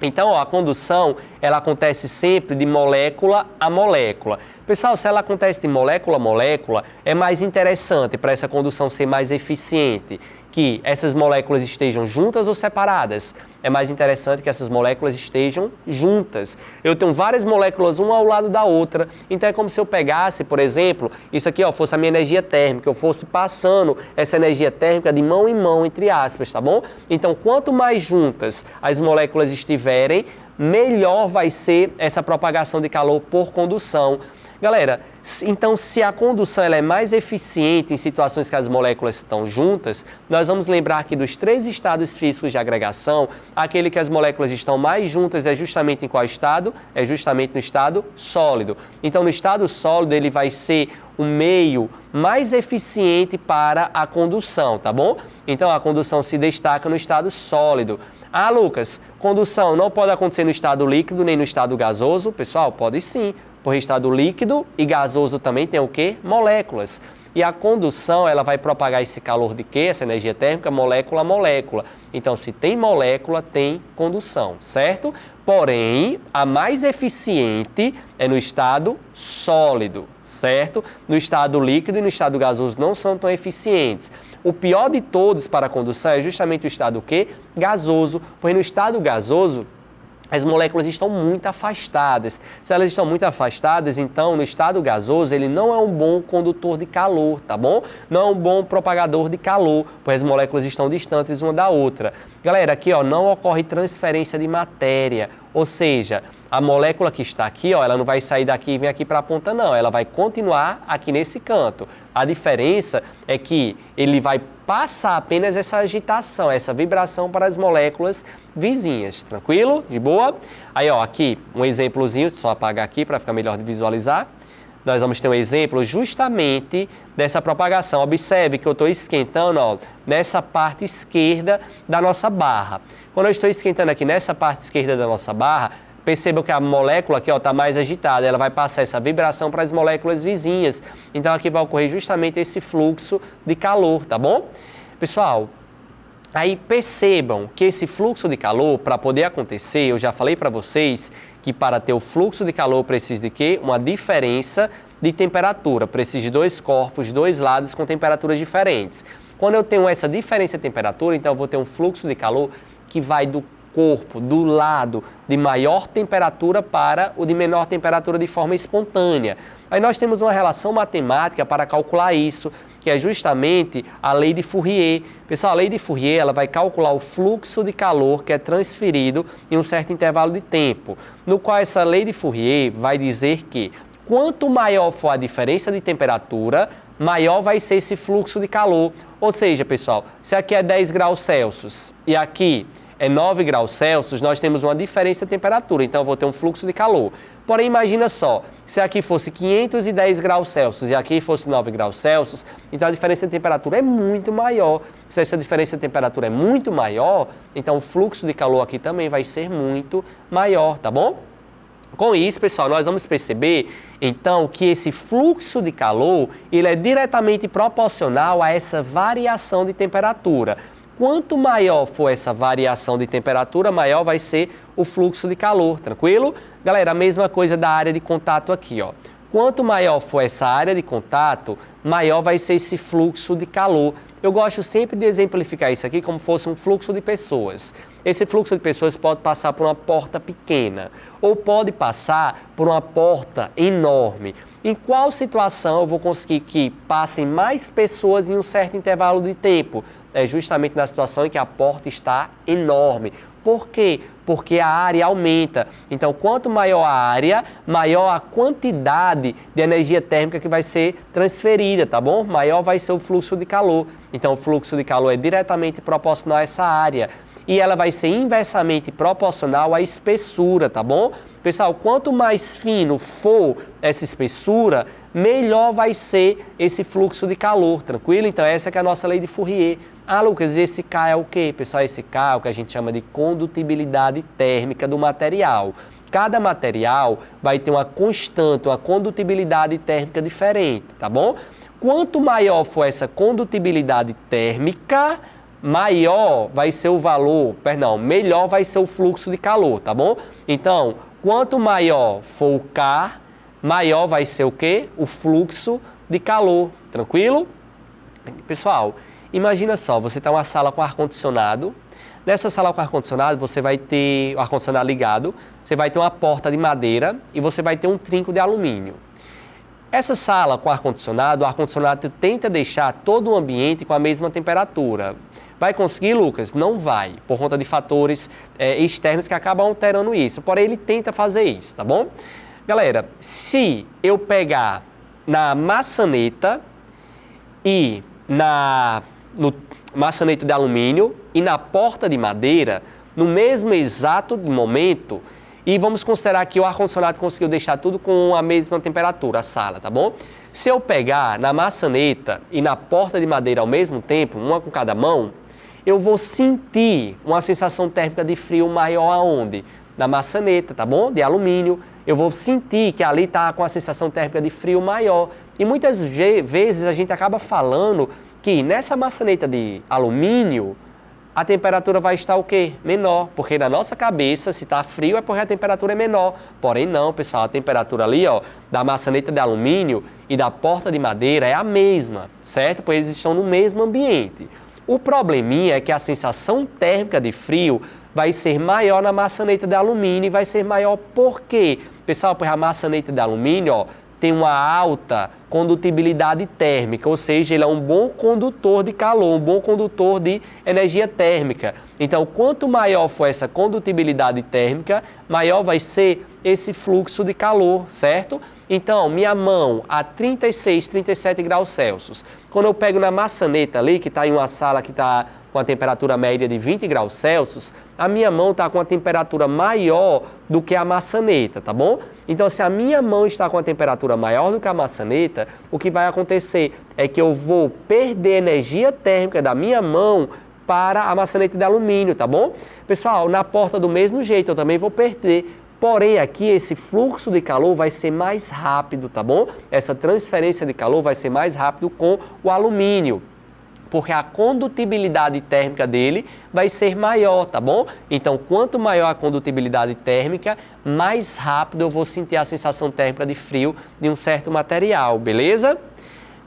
Então, ó, a condução, ela acontece sempre de molécula a molécula. Pessoal, se ela acontece de molécula a molécula, é mais interessante para essa condução ser mais eficiente que essas moléculas estejam juntas ou separadas. É mais interessante que essas moléculas estejam juntas. Eu tenho várias moléculas uma ao lado da outra, então é como se eu pegasse, por exemplo, isso aqui ó, fosse a minha energia térmica, eu fosse passando essa energia térmica de mão em mão, entre aspas, tá bom? Então, quanto mais juntas as moléculas estiverem, melhor vai ser essa propagação de calor por condução. Galera, então se a condução ela é mais eficiente em situações que as moléculas estão juntas, nós vamos lembrar que dos 3 estados físicos de agregação, aquele que as moléculas estão mais juntas é justamente em qual estado? É justamente no estado sólido. Então, no estado sólido, ele vai ser o meio mais eficiente para a condução, tá bom? Então, a condução se destaca no estado sólido. Ah, Lucas, condução não pode acontecer no estado líquido nem no estado gasoso? Pessoal, pode sim. Por estado líquido e gasoso também tem o quê? Moléculas. E a condução, ela vai propagar esse calor de quê? Essa energia térmica, molécula a molécula. Então, se tem molécula, tem condução, certo? Porém, a mais eficiente é no estado sólido, certo? No estado líquido e no estado gasoso não são tão eficientes. O pior de todos para a condução é justamente o estado o quê? Gasoso. Porque no estado gasoso, as moléculas estão muito afastadas. Se elas estão muito afastadas, então no estado gasoso ele não é um bom condutor de calor, tá bom? Não é um bom propagador de calor, pois as moléculas estão distantes uma da outra. Galera, aqui ó, não ocorre transferência de matéria, ou seja, a molécula que está aqui, ó, ela não vai sair daqui e vir aqui para a ponta não, ela vai continuar aqui nesse canto. A diferença é que ele vai passar apenas essa agitação, essa vibração para as moléculas vizinhas, tranquilo? De boa? Aí, ó, aqui um exemplozinho, só apagar aqui para ficar melhor de visualizar. Nós vamos ter um exemplo justamente dessa propagação. Observe que eu estou esquentando, ó, nessa parte esquerda da nossa barra. Quando eu estou esquentando aqui nessa parte esquerda da nossa barra, percebam que a molécula aqui está mais agitada, ela vai passar essa vibração para as moléculas vizinhas. Então aqui vai ocorrer justamente esse fluxo de calor, tá bom? Pessoal, aí percebam que esse fluxo de calor, para poder acontecer, eu já falei para vocês que para ter o fluxo de calor precisa de quê? Uma diferença de temperatura, precisa de 2 corpos, 2 lados com temperaturas diferentes. Quando eu tenho essa diferença de temperatura, então eu vou ter um fluxo de calor que vai do corpo, do lado de maior temperatura para o de menor temperatura de forma espontânea. Aí nós temos uma relação matemática para calcular isso, que é justamente a lei de Fourier. Pessoal, a lei de Fourier ela vai calcular o fluxo de calor que é transferido em um certo intervalo de tempo, no qual essa lei de Fourier vai dizer que quanto maior for a diferença de temperatura, maior vai ser esse fluxo de calor. Ou seja, pessoal, se aqui é 10 graus Celsius e aqui é 9 graus Celsius, nós temos uma diferença de temperatura, então eu vou ter um fluxo de calor. Porém, imagina só, se aqui fosse 510 graus Celsius e aqui fosse 9 graus Celsius, então a diferença de temperatura é muito maior. Se essa diferença de temperatura é muito maior, então o fluxo de calor aqui também vai ser muito maior, tá bom? Com isso, pessoal, nós vamos perceber, então, que esse fluxo de calor, ele é diretamente proporcional a essa variação de temperatura. Quanto maior for essa variação de temperatura, maior vai ser o fluxo de calor, tranquilo? Galera, a mesma coisa da área de contato aqui, ó. Quanto maior for essa área de contato, maior vai ser esse fluxo de calor. Eu gosto sempre de exemplificar isso aqui como fosse um fluxo de pessoas. Esse fluxo de pessoas pode passar por uma porta pequena ou pode passar por uma porta enorme. Em qual situação eu vou conseguir que passem mais pessoas em um certo intervalo de tempo? É justamente na situação em que a porta está enorme. Por quê? Porque a área aumenta. Então, quanto maior a área, maior a quantidade de energia térmica que vai ser transferida, tá bom? Maior vai ser o fluxo de calor. Então, o fluxo de calor é diretamente proporcional a essa área. E ela vai ser inversamente proporcional à espessura, tá bom? Pessoal, quanto mais fino for essa espessura, melhor vai ser esse fluxo de calor, tranquilo? Então, essa que é a nossa lei de Fourier. Ah, Lucas, e esse K é o quê? Pessoal, esse K é o que a gente chama de condutibilidade térmica do material. Cada material vai ter uma constante, uma condutibilidade térmica diferente, tá bom? Quanto maior for essa condutibilidade térmica, maior vai ser o valor, melhor vai ser o fluxo de calor, tá bom? Então, quanto maior for o K, maior vai ser o quê? O fluxo de calor, tranquilo? Pessoal, imagina só, você está em uma sala com ar-condicionado. Nessa sala com ar-condicionado, você vai ter o ar-condicionado ligado, você vai ter uma porta de madeira e você vai ter um trinco de alumínio. Essa sala com ar-condicionado, o ar-condicionado tenta deixar todo o ambiente com a mesma temperatura. Vai conseguir, Lucas? Não vai, por conta de fatores externos que acabam alterando isso. Porém, ele tenta fazer isso, tá bom? Galera, se eu pegar na maçaneta e no maçaneta de alumínio e na porta de madeira, no mesmo exato momento, e vamos considerar que o ar-condicionado conseguiu deixar tudo com a mesma temperatura, a sala, tá bom? Se eu pegar na maçaneta e na porta de madeira ao mesmo tempo, uma com cada mão, eu vou sentir uma sensação térmica de frio maior aonde? Na maçaneta, tá bom? De alumínio. Eu vou sentir que ali está com a sensação térmica de frio maior. E muitas vezes a gente acaba falando que nessa maçaneta de alumínio, a temperatura vai estar o quê? Menor, porque na nossa cabeça, se está frio é porque a temperatura é menor. Porém não, pessoal, a temperatura ali, ó, da maçaneta de alumínio e da porta de madeira é a mesma, certo? Pois eles estão no mesmo ambiente. O probleminha é que a sensação térmica de frio vai ser maior na maçaneta de alumínio e vai ser maior por quê? Pessoal, porque a maçaneta de alumínio, ó, tem uma alta condutibilidade térmica, ou seja, ele é um bom condutor de calor, um bom condutor de energia térmica. Então, quanto maior for essa condutibilidade térmica, maior vai ser esse fluxo de calor, certo? Então, minha mão a 36, 37 graus Celsius. Quando eu pego na maçaneta ali, que está em uma sala que está com a temperatura média de 20 graus Celsius, a minha mão está com a temperatura maior do que a maçaneta, tá bom? Então, se a minha mão está com a temperatura maior do que a maçaneta, o que vai acontecer é que eu vou perder energia térmica da minha mão para a maçaneta de alumínio, tá bom? Pessoal, na porta do mesmo jeito eu também vou perder. Porém, aqui esse fluxo de calor vai ser mais rápido, tá bom? Essa transferência de calor vai ser mais rápido com o alumínio, porque a condutibilidade térmica dele vai ser maior, tá bom? Então, quanto maior a condutibilidade térmica, mais rápido eu vou sentir a sensação térmica de frio de um certo material, beleza?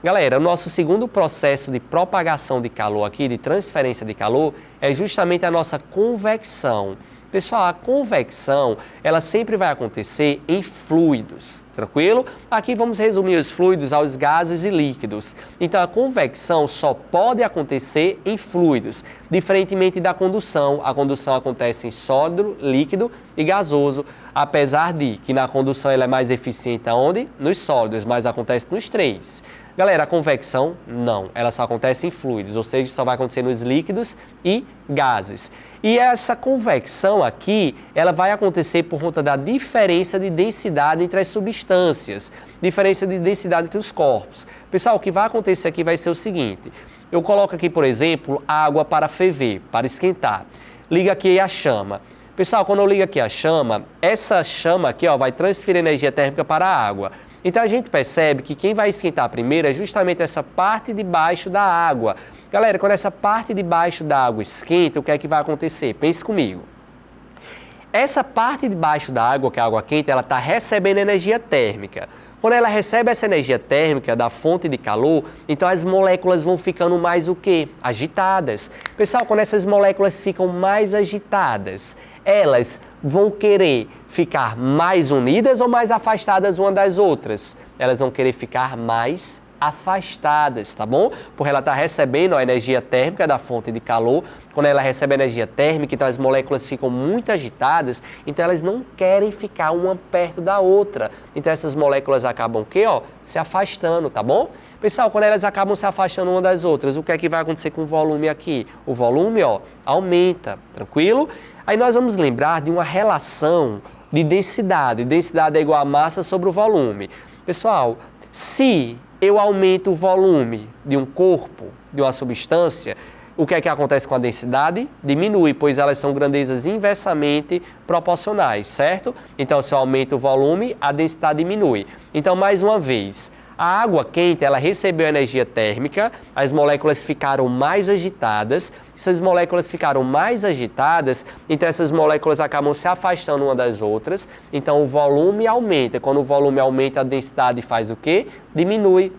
Galera, o nosso segundo processo de propagação de calor aqui, de transferência de calor, é justamente a nossa convecção. Pessoal, a convecção, ela sempre vai acontecer em fluidos, tranquilo? Aqui vamos resumir os fluidos aos gases e líquidos. Então, a convecção só pode acontecer em fluidos, diferentemente da condução. A condução acontece em sólido, líquido e gasoso, apesar de que na condução ela é mais eficiente aonde? Nos sólidos, mas acontece nos três. Galera, a convecção, não, ela só acontece em fluidos, ou seja, só vai acontecer nos líquidos e gases. E essa convecção aqui, ela vai acontecer por conta da diferença de densidade entre as substâncias, diferença de densidade entre os corpos. Pessoal, o que vai acontecer aqui vai ser o seguinte, eu coloco aqui, por exemplo, água para ferver, para esquentar. Liga aqui a chama. Pessoal, quando eu ligo aqui a chama, essa chama aqui ó, vai transferir energia térmica para a água. Então a gente percebe que quem vai esquentar primeiro é justamente essa parte de baixo da água. Galera, quando essa parte de baixo da água esquenta, o que é que vai acontecer? Pense comigo. essa parte de baixo da água, que é a água quente, ela está recebendo energia térmica. Quando ela recebe essa energia térmica da fonte de calor, então as moléculas vão ficando mais o quê? Agitadas. Pessoal, quando essas moléculas ficam mais agitadas, elas vão querer ficar mais unidas ou mais afastadas uma das outras? Elas vão querer ficar mais afastadas, tá bom? Porque ela está recebendo a energia térmica da fonte de calor. Quando ela recebe energia térmica, então as moléculas ficam muito agitadas, então elas não querem ficar uma perto da outra. Então essas moléculas acabam o quê? Se afastando, tá bom? Pessoal, quando elas acabam se afastando uma das outras, o que é que vai acontecer com o volume aqui? O volume, aumenta, tranquilo? Aí nós vamos lembrar de uma relação de densidade. Densidade é igual a massa sobre o volume. Pessoal, se eu aumento o volume de um corpo, de uma substância, o que é que acontece com a densidade? Diminui, pois elas são grandezas inversamente proporcionais, certo? Então, se eu aumento o volume, a densidade diminui. Então, mais uma vez, a água quente, ela recebeu energia térmica, as moléculas ficaram mais agitadas. Essas moléculas ficaram mais agitadas, então essas moléculas acabam se afastando uma das outras. Então o volume aumenta. Quando o volume aumenta, a densidade faz o quê? Diminui.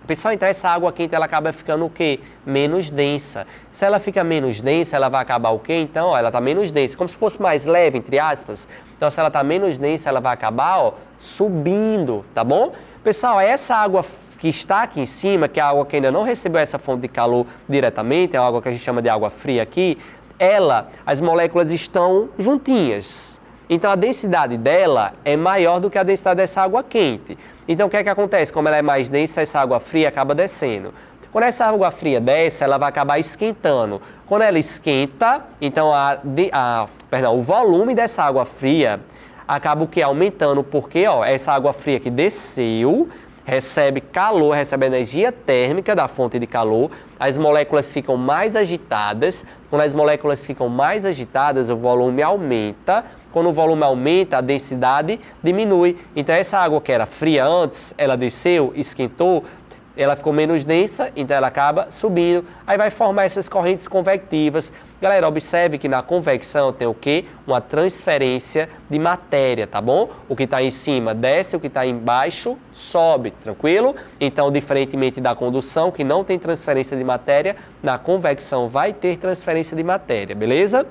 Pessoal, então essa água quente ela acaba ficando o quê? Menos densa. Se ela fica menos densa, ela vai acabar o quê? Então, ela está menos densa, como se fosse mais leve, entre aspas. Então, se ela está menos densa, ela vai acabar subindo, tá bom? Pessoal, essa água que está aqui em cima, que é a água que ainda não recebeu essa fonte de calor diretamente, é a água que a gente chama de água fria aqui, as moléculas estão juntinhas. Então, a densidade dela é maior do que a densidade dessa água quente. Então, o que é que acontece? Como ela é mais densa, essa água fria acaba descendo. Quando essa água fria desce, ela vai acabar esquentando. Quando ela esquenta, então o volume dessa água fria acaba o que? Aumentando, porque essa água fria que desceu, recebe calor, recebe energia térmica da fonte de calor, as moléculas ficam mais agitadas. Quando as moléculas ficam mais agitadas, o volume aumenta. Quando o volume aumenta, a densidade diminui. Então, essa água que era fria antes, ela desceu, esquentou, ela ficou menos densa, então ela acaba subindo. Aí vai formar essas correntes convectivas. Galera, observe que na convecção tem o quê? Uma transferência de matéria, tá bom? O que está em cima desce, o que está embaixo sobe, tranquilo? Então, diferentemente da condução, que não tem transferência de matéria, na convecção vai ter transferência de matéria, beleza?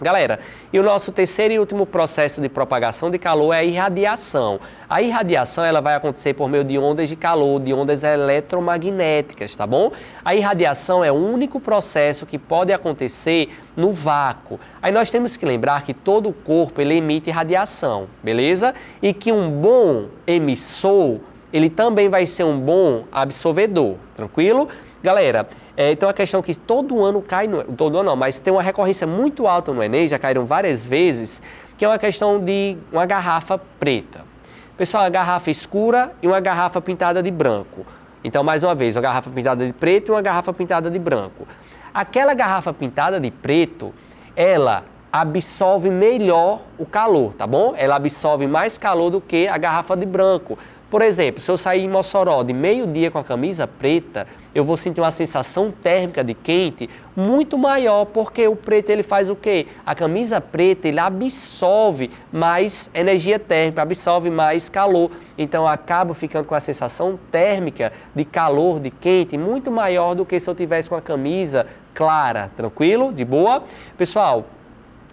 Galera, e o nosso terceiro e último processo de propagação de calor é a irradiação. A irradiação ela vai acontecer por meio de ondas de calor, de ondas eletromagnéticas, tá bom? A irradiação é o único processo que pode acontecer no vácuo. Aí nós temos que lembrar que todo o corpo ele emite radiação, beleza? E que um bom emissor, ele também vai ser um bom absorvedor, tranquilo? Galera, então a questão que todo ano cai, todo ano não, mas tem uma recorrência muito alta no Enem, já caíram várias vezes, que é uma questão de uma garrafa preta. Pessoal, uma garrafa escura e uma garrafa pintada de branco. Então, mais uma vez, uma garrafa pintada de preto e uma garrafa pintada de branco. Aquela garrafa pintada de preto, ela absorve melhor o calor, tá bom? Ela absorve mais calor do que a garrafa de branco. Por exemplo, se eu sair em Mossoró de meio-dia com a camisa preta, eu vou sentir uma sensação térmica de quente muito maior, porque o preto ele faz o quê? A camisa preta ele absorve mais energia térmica, absorve mais calor. Então eu acabo ficando com a sensação térmica de calor, de quente, muito maior do que se eu tivesse com a camisa clara, tranquilo? De boa? Pessoal,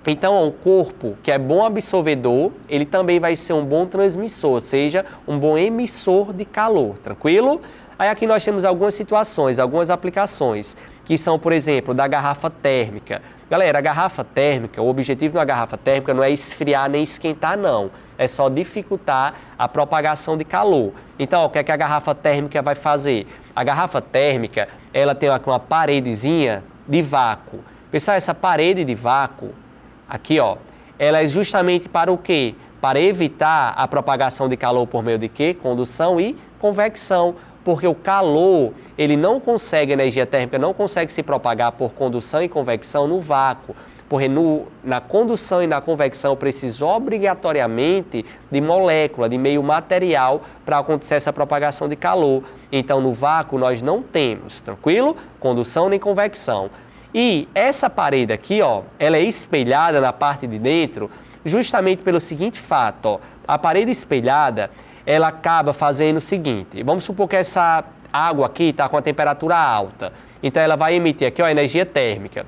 então, o corpo que é bom absorvedor, ele também vai ser um bom transmissor, ou seja, um bom emissor de calor, tranquilo? Aí aqui nós temos algumas situações, algumas aplicações, que são, por exemplo, da garrafa térmica. Galera, a garrafa térmica, o objetivo da garrafa térmica não é esfriar nem esquentar, não. É só dificultar a propagação de calor. Então, o que é que a garrafa térmica vai fazer? A garrafa térmica, ela tem uma paredezinha de vácuo. Pessoal, essa parede de vácuo, aqui, ela é justamente para o quê? Para evitar a propagação de calor por meio de quê? Condução e convecção. Porque o calor, ele não consegue, energia térmica não consegue se propagar por condução e convecção no vácuo. Porque na condução e na convecção eu preciso obrigatoriamente de molécula, de meio material para acontecer essa propagação de calor. Então, no vácuo nós não temos, tranquilo? Condução nem convecção. E essa parede aqui, ela é espelhada na parte de dentro Justamente pelo seguinte fato, ó, a parede espelhada, ela acaba fazendo o seguinte, vamos supor que essa água aqui está com a temperatura alta, então ela vai emitir aqui, ó, energia térmica.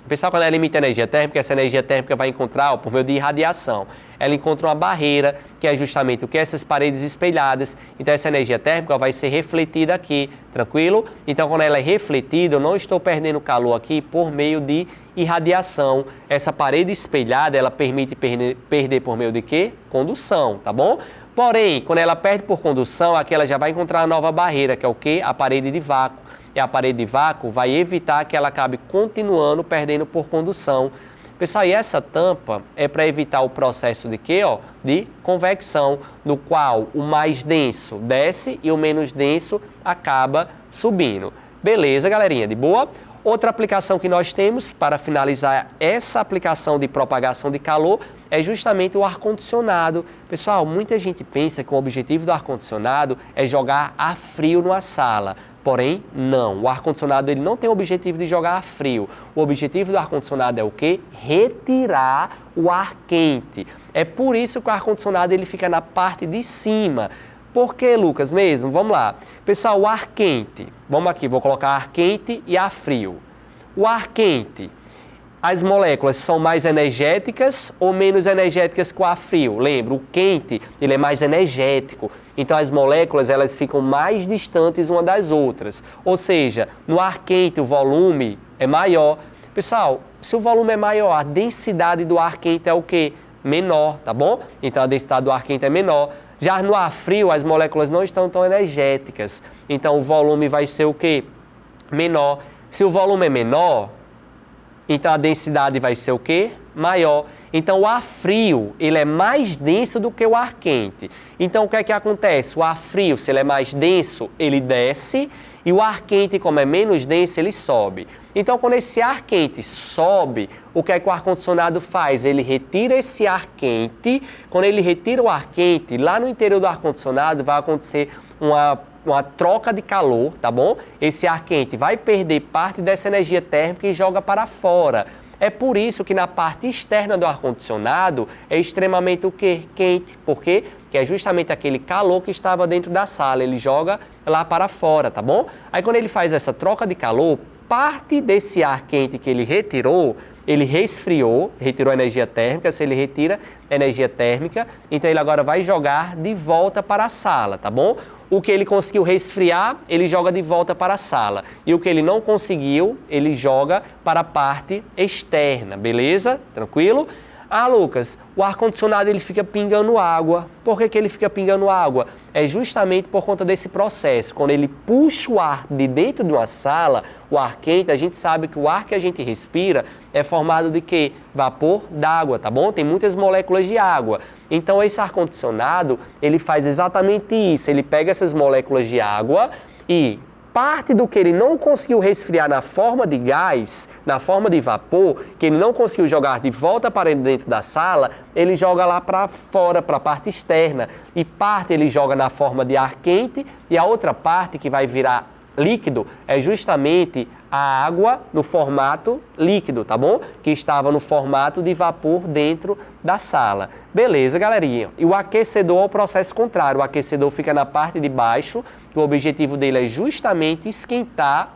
Pessoal, quando ela emite energia térmica, essa energia térmica vai encontrar, ó, por meio de irradiação, ela encontra uma barreira, que é justamente o que? Essas paredes espelhadas. Então, essa energia térmica ó, vai ser refletida aqui, tranquilo? Então, quando ela é refletida, eu não estou perdendo calor aqui por meio de irradiação. Essa parede espelhada, ela permite perder por meio de quê? Condução, tá bom? Porém, quando ela perde por condução, aqui ela já vai encontrar uma nova barreira, que é o quê? A parede de vácuo. E a parede de vácuo vai evitar que ela acabe continuando perdendo por condução. Pessoal, e essa tampa é para evitar o processo de quê? Ó, de convecção, no qual o mais denso desce e o menos denso acaba subindo. Beleza, galerinha? De boa? Outra aplicação que nós temos para finalizar essa aplicação de propagação de calor é justamente o ar-condicionado. Pessoal, muita gente pensa que o objetivo do ar-condicionado é jogar ar frio numa sala. Porém, não. O ar-condicionado ele não tem o objetivo de jogar ar frio. O objetivo do ar-condicionado é o quê? Retirar o ar quente. É por isso que o ar-condicionado ele fica na parte de cima. Por que, Lucas, mesmo? Vamos lá. Pessoal, o ar quente. Vamos aqui, vou colocar ar quente e ar frio. O ar quente, as moléculas são mais energéticas ou menos energéticas que o ar frio? Lembra, o quente ele é mais energético. Então, as moléculas elas ficam mais distantes uma das outras. Ou seja, no ar quente o volume é maior. Pessoal, se o volume é maior, a densidade do ar quente é o quê? Menor, tá bom? Então, a densidade do ar quente é menor. Já no ar frio, as moléculas não estão tão energéticas. Então, o volume vai ser o quê? Menor. Se o volume é menor, então a densidade vai ser o quê? Maior. Então, o ar frio, ele é mais denso do que o ar quente. Então, o que é que acontece? O ar frio, se ele é mais denso, ele desce, e o ar quente, como é menos denso, ele sobe. Então, quando esse ar quente sobe, o que é que o ar-condicionado faz? Ele retira esse ar quente. Quando ele retira o ar quente, lá no interior do ar-condicionado vai acontecer uma troca de calor, tá bom? Esse ar quente vai perder parte dessa energia térmica e joga para fora. É por isso que na parte externa do ar-condicionado é extremamente o quê? Quente. Por quê? Que é justamente aquele calor que estava dentro da sala, ele joga lá para fora, tá bom? Aí quando ele faz essa troca de calor, parte desse ar quente que ele retirou, ele resfriou, retirou a energia térmica. Se ele retira a energia térmica, então ele agora vai jogar de volta para a sala, tá bom? O que ele conseguiu resfriar, ele joga de volta para a sala. E o que ele não conseguiu, ele joga para a parte externa, beleza? Tranquilo? Ah, Lucas, o ar-condicionado ele fica pingando água. Por que ele fica pingando água? É justamente por conta desse processo. Quando ele puxa o ar de dentro de uma sala, o ar quente, a gente sabe que o ar que a gente respira é formado de quê? Vapor d'água, tá bom? Tem muitas moléculas de água. Então, esse ar-condicionado, ele faz exatamente isso. Ele pega essas moléculas de água e parte do que ele não conseguiu resfriar na forma de gás, na forma de vapor, que ele não conseguiu jogar de volta para dentro da sala, ele joga lá para fora, para a parte externa. E parte ele joga na forma de ar quente e a outra parte que vai virar líquido é justamente a água no formato líquido, tá bom? Que estava no formato de vapor dentro da sala. Beleza, galerinha? E o aquecedor é o processo contrário. O aquecedor fica na parte de baixo. O objetivo dele é justamente esquentar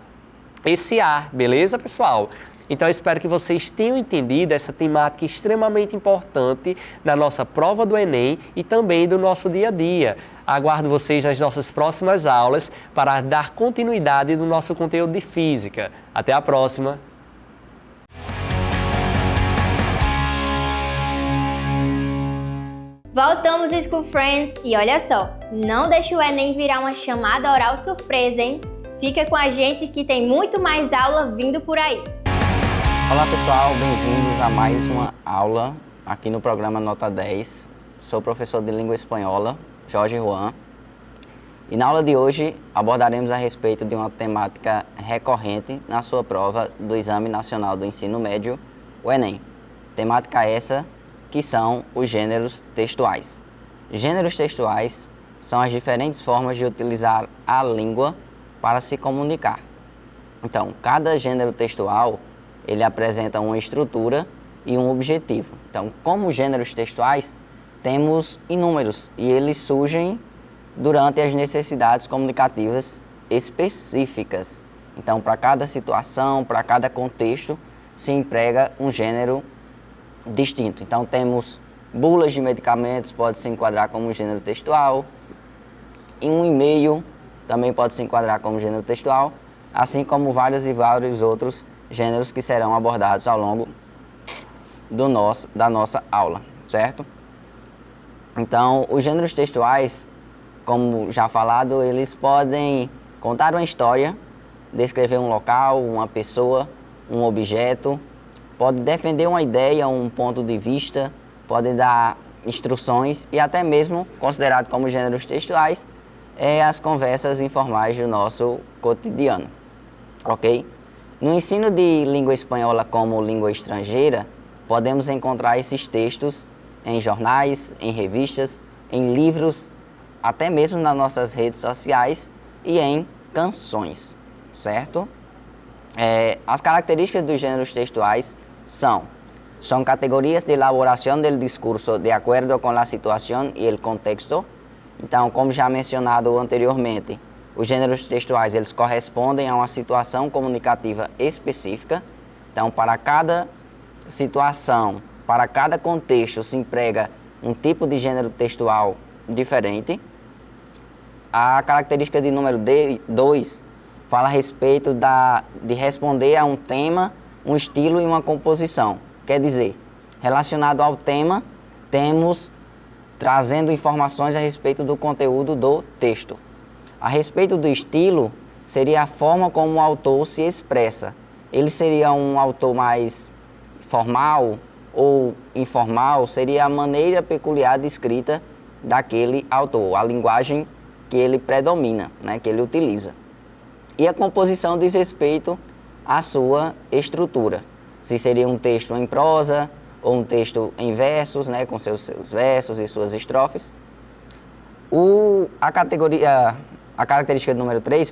esse ar. Beleza, pessoal? Então, eu espero que vocês tenham entendido essa temática extremamente importante na nossa prova do Enem e também do nosso dia a dia. Aguardo vocês nas nossas próximas aulas para dar continuidade no nosso conteúdo de Física. Até a próxima! Voltamos, School Friends, e olha só, não deixe o Enem virar uma chamada oral surpresa, hein? Fica com a gente que tem muito mais aula vindo por aí. Olá pessoal, bem-vindos a mais uma aula aqui no programa Nota 10. Sou professor de Língua Espanhola, Jorge Juan. E na aula de hoje abordaremos a respeito de uma temática recorrente na sua prova do Exame Nacional do Ensino Médio, o Enem. Temática essa que são os gêneros textuais. Gêneros textuais são as diferentes formas de utilizar a língua para se comunicar. Então, cada gênero textual ele apresenta uma estrutura e um objetivo. Então, como gêneros textuais, temos inúmeros e eles surgem durante as necessidades comunicativas específicas. Então, para cada situação, para cada contexto, se emprega um gênero distinto. Então, temos bulas de medicamentos, pode se enquadrar como gênero textual, e um e-mail também pode se enquadrar como gênero textual, assim como vários e vários outros gêneros que serão abordados ao longo da nossa aula, certo? Então, os gêneros textuais, como já falado, eles podem contar uma história, descrever um local, uma pessoa, um objeto, pode defender uma ideia, um ponto de vista, pode dar instruções e até mesmo, considerado como gêneros textuais, as conversas informais do nosso cotidiano, ok? No ensino de língua espanhola como língua estrangeira, podemos encontrar esses textos em jornais, em revistas, em livros, até mesmo nas nossas redes sociais e em canções, certo? As características dos gêneros textuais são categorias de elaboração do discurso de acordo com a situação e o contexto. Então, como já mencionado anteriormente, os gêneros textuais eles correspondem a uma situação comunicativa específica. Então, para cada situação, para cada contexto, se emprega um tipo de gênero textual diferente. A característica de número 2 fala a respeito de responder a um tema, um estilo e uma composição. Quer dizer, relacionado ao tema, temos trazendo informações a respeito do conteúdo do texto. A respeito do estilo, seria a forma como o autor se expressa. Ele seria um autor mais formal ou informal, seria a maneira peculiar de escrita daquele autor, a linguagem que ele predomina, né, que ele utiliza. E a composição diz respeito à sua estrutura. Se seria um texto em prosa ou um texto em versos, né, com seus versos e suas estrofes. A característica número 3,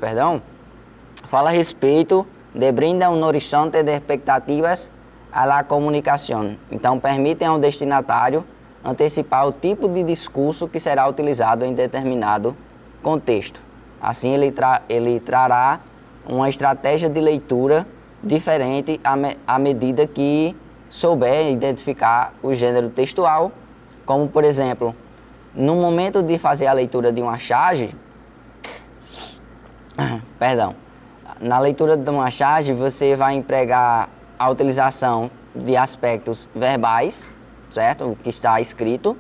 fala a respeito de brinda um horizonte de expectativas a la comunicação. Então, permitem ao destinatário antecipar o tipo de discurso que será utilizado em determinado contexto. Assim, ele trará uma estratégia de leitura diferente à medida que souber identificar o gênero textual, como, por exemplo, no momento de fazer a leitura de uma charge, na leitura de uma charge, você vai empregar a utilização de aspectos verbais, certo? O que está escrito,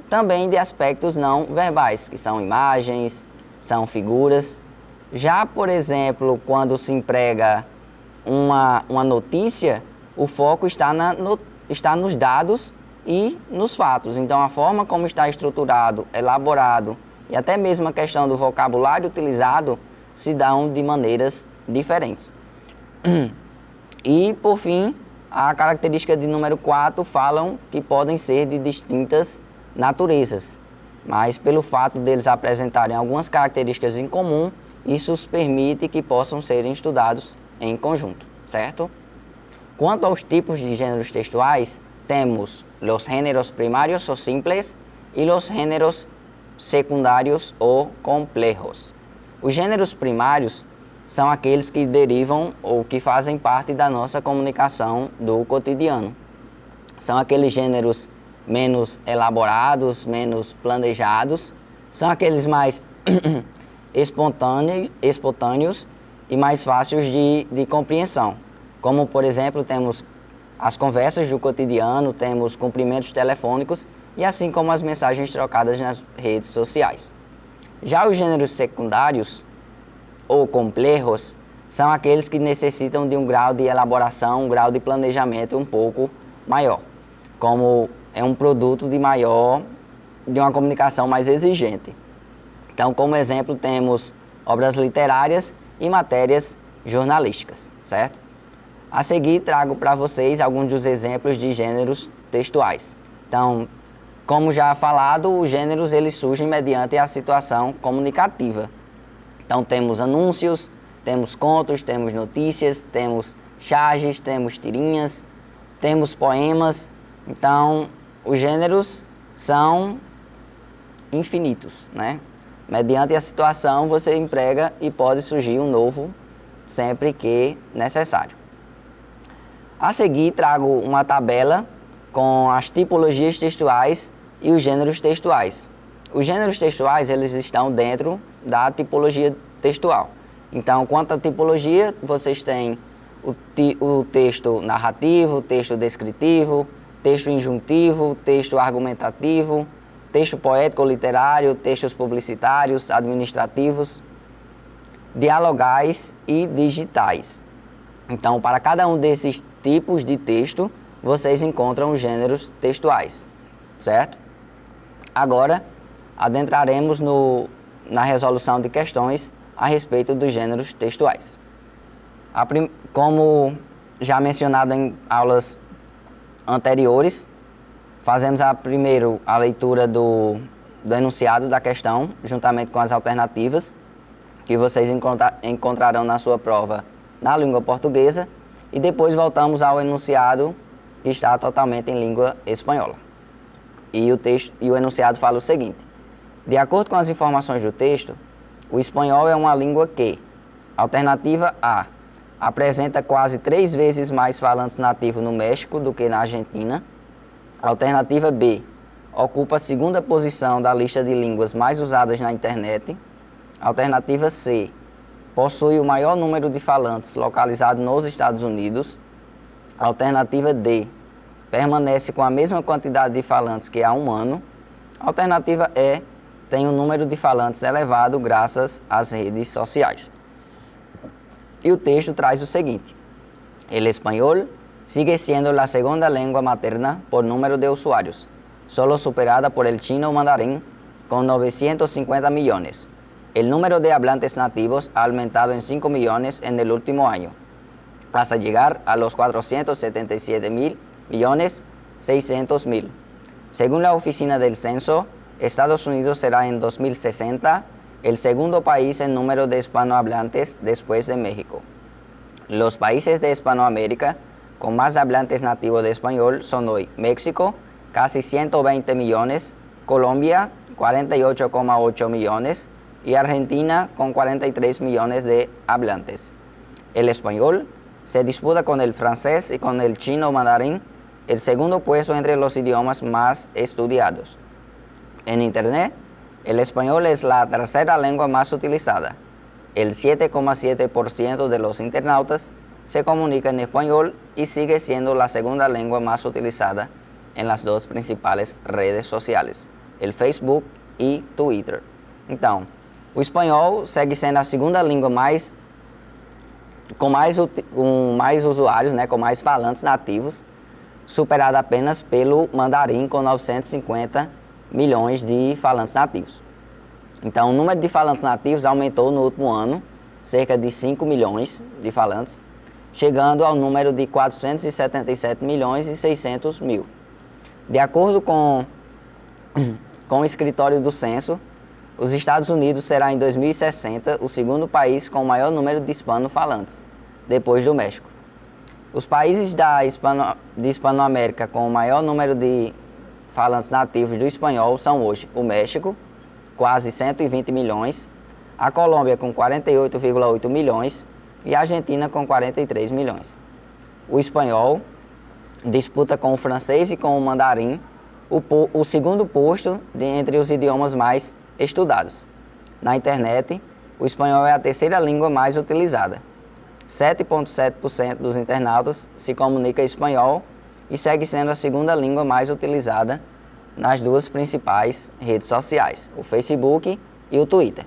também de aspectos não verbais, que são imagens, são figuras. Já, por exemplo, quando se emprega uma notícia, o foco está nos dados e nos fatos. Então, a forma como está estruturado, elaborado e até mesmo a questão do vocabulário utilizado se dão de maneiras diferentes. E, por fim, a característica de número 4 falam que podem ser de distintas naturezas, mas pelo fato deles apresentarem algumas características em comum, isso os permite que possam ser estudados em conjunto, certo? Quanto aos tipos de gêneros textuais, temos os gêneros primários ou simples e os gêneros secundários ou complejos. Os gêneros primários são aqueles que derivam ou que fazem parte da nossa comunicação do cotidiano. São aqueles gêneros menos elaborados, menos planejados, são aqueles mais espontâneos e mais fáceis de compreensão. Como, por exemplo, temos as conversas do cotidiano, temos cumprimentos telefônicos e assim como as mensagens trocadas nas redes sociais. Já os gêneros secundários ou complejos são aqueles que necessitam de um grau de elaboração, um grau de planejamento um pouco maior, como é um produto de uma comunicação mais exigente. Então, como exemplo, temos obras literárias e matérias jornalísticas, certo? A seguir, trago para vocês alguns dos exemplos de gêneros textuais. Então, como já falado, os gêneros eles surgem mediante a situação comunicativa. Então, temos anúncios, temos contos, temos notícias, temos charges, temos tirinhas, temos poemas, então os gêneros são infinitos, né? Mediante a situação você emprega e pode surgir um novo sempre que necessário. A seguir trago uma tabela com as tipologias textuais e os gêneros textuais. Os gêneros textuais eles estão dentro da tipologia textual. Então, quanto à tipologia, vocês têm o texto narrativo, texto descritivo, texto injuntivo, texto argumentativo, texto poético ou literário, textos publicitários, administrativos, dialogais e digitais. Então, para cada um desses tipos de texto, vocês encontram os gêneros textuais, certo? Agora, adentraremos na resolução de questões a respeito dos gêneros textuais. Como já mencionado em aulas anteriores, fazemos primeiro a leitura do enunciado da questão, juntamente com as alternativas, que vocês encontrarão na sua prova na língua portuguesa, e depois voltamos ao enunciado que está totalmente em língua espanhola. E o enunciado fala o seguinte: de acordo com as informações do texto, o espanhol é uma língua que, alternativa A, apresenta quase 3 vezes mais falantes nativos no México do que na Argentina. Alternativa B, ocupa a 2ª posição da lista de línguas mais usadas na internet. Alternativa C, possui o maior número de falantes localizado nos Estados Unidos. Alternativa D, permanece com a mesma quantidade de falantes que há um ano. Alternativa E, tem um número de falantes elevado graças às redes sociais. E o texto traz o seguinte: el español sigue siendo la segunda lengua materna por número de usuarios, solo superada por el chino mandarín con 950 millones. El número de hablantes nativos ha aumentado en 5 millones en el último año, hasta llegar a los 477.600.000. Según la Oficina del Censo, Estados Unidos será en 2060 el segundo país en número de hispanohablantes después de México. Los países de Hispanoamérica con más hablantes nativos de español son hoy México, casi 120 millones, Colombia, 48,8 millones, y Argentina, con 43 millones de hablantes. El español se disputa con el francés y con el chino mandarín, el segundo puesto entre los idiomas más estudiados. En Internet, el español es la tercera lengua más utilizada. El 7,7% de los internautas se comunica en español y sigue siendo la segunda lengua más utilizada en las 2 principais redes sociais, el Facebook e Twitter. Então, o espanhol segue sendo a segunda língua com mais usuários, né, com mais falantes nativos, superada apenas pelo mandarim com 950 milhões de falantes nativos. Então, o número de falantes nativos aumentou no último ano, cerca de 5 milhões de falantes, chegando ao número de 477 milhões e 600 mil. De acordo com o escritório do censo, os Estados Unidos será em 2060 o segundo país com o maior número de hispano-falantes, depois do México. Os países de Hispanoamérica com o maior número de falantes nativos do espanhol são hoje o México, quase 120 milhões, a Colômbia com 48,8 milhões e a Argentina com 43 milhões. O espanhol disputa com o francês e com o mandarim o segundo posto entre os idiomas mais estudados. Na internet, o espanhol é a terceira língua mais utilizada. 7,7% dos internautas se comunica em espanhol e segue sendo a segunda língua mais utilizada nas 2 principais redes sociais, o Facebook e o Twitter.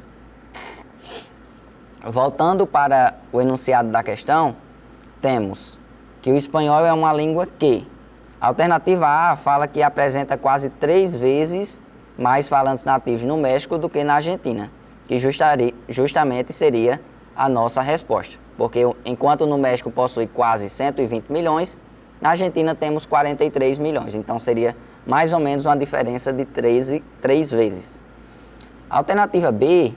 Voltando para o enunciado da questão, temos que o espanhol é uma língua que, a alternativa A fala que apresenta quase 3 vezes mais falantes nativos no México do que na Argentina, que justamente seria a nossa resposta, porque enquanto no México possui quase 120 milhões, na Argentina temos 43 milhões, então seria mais ou menos uma diferença de 3 vezes. A alternativa B,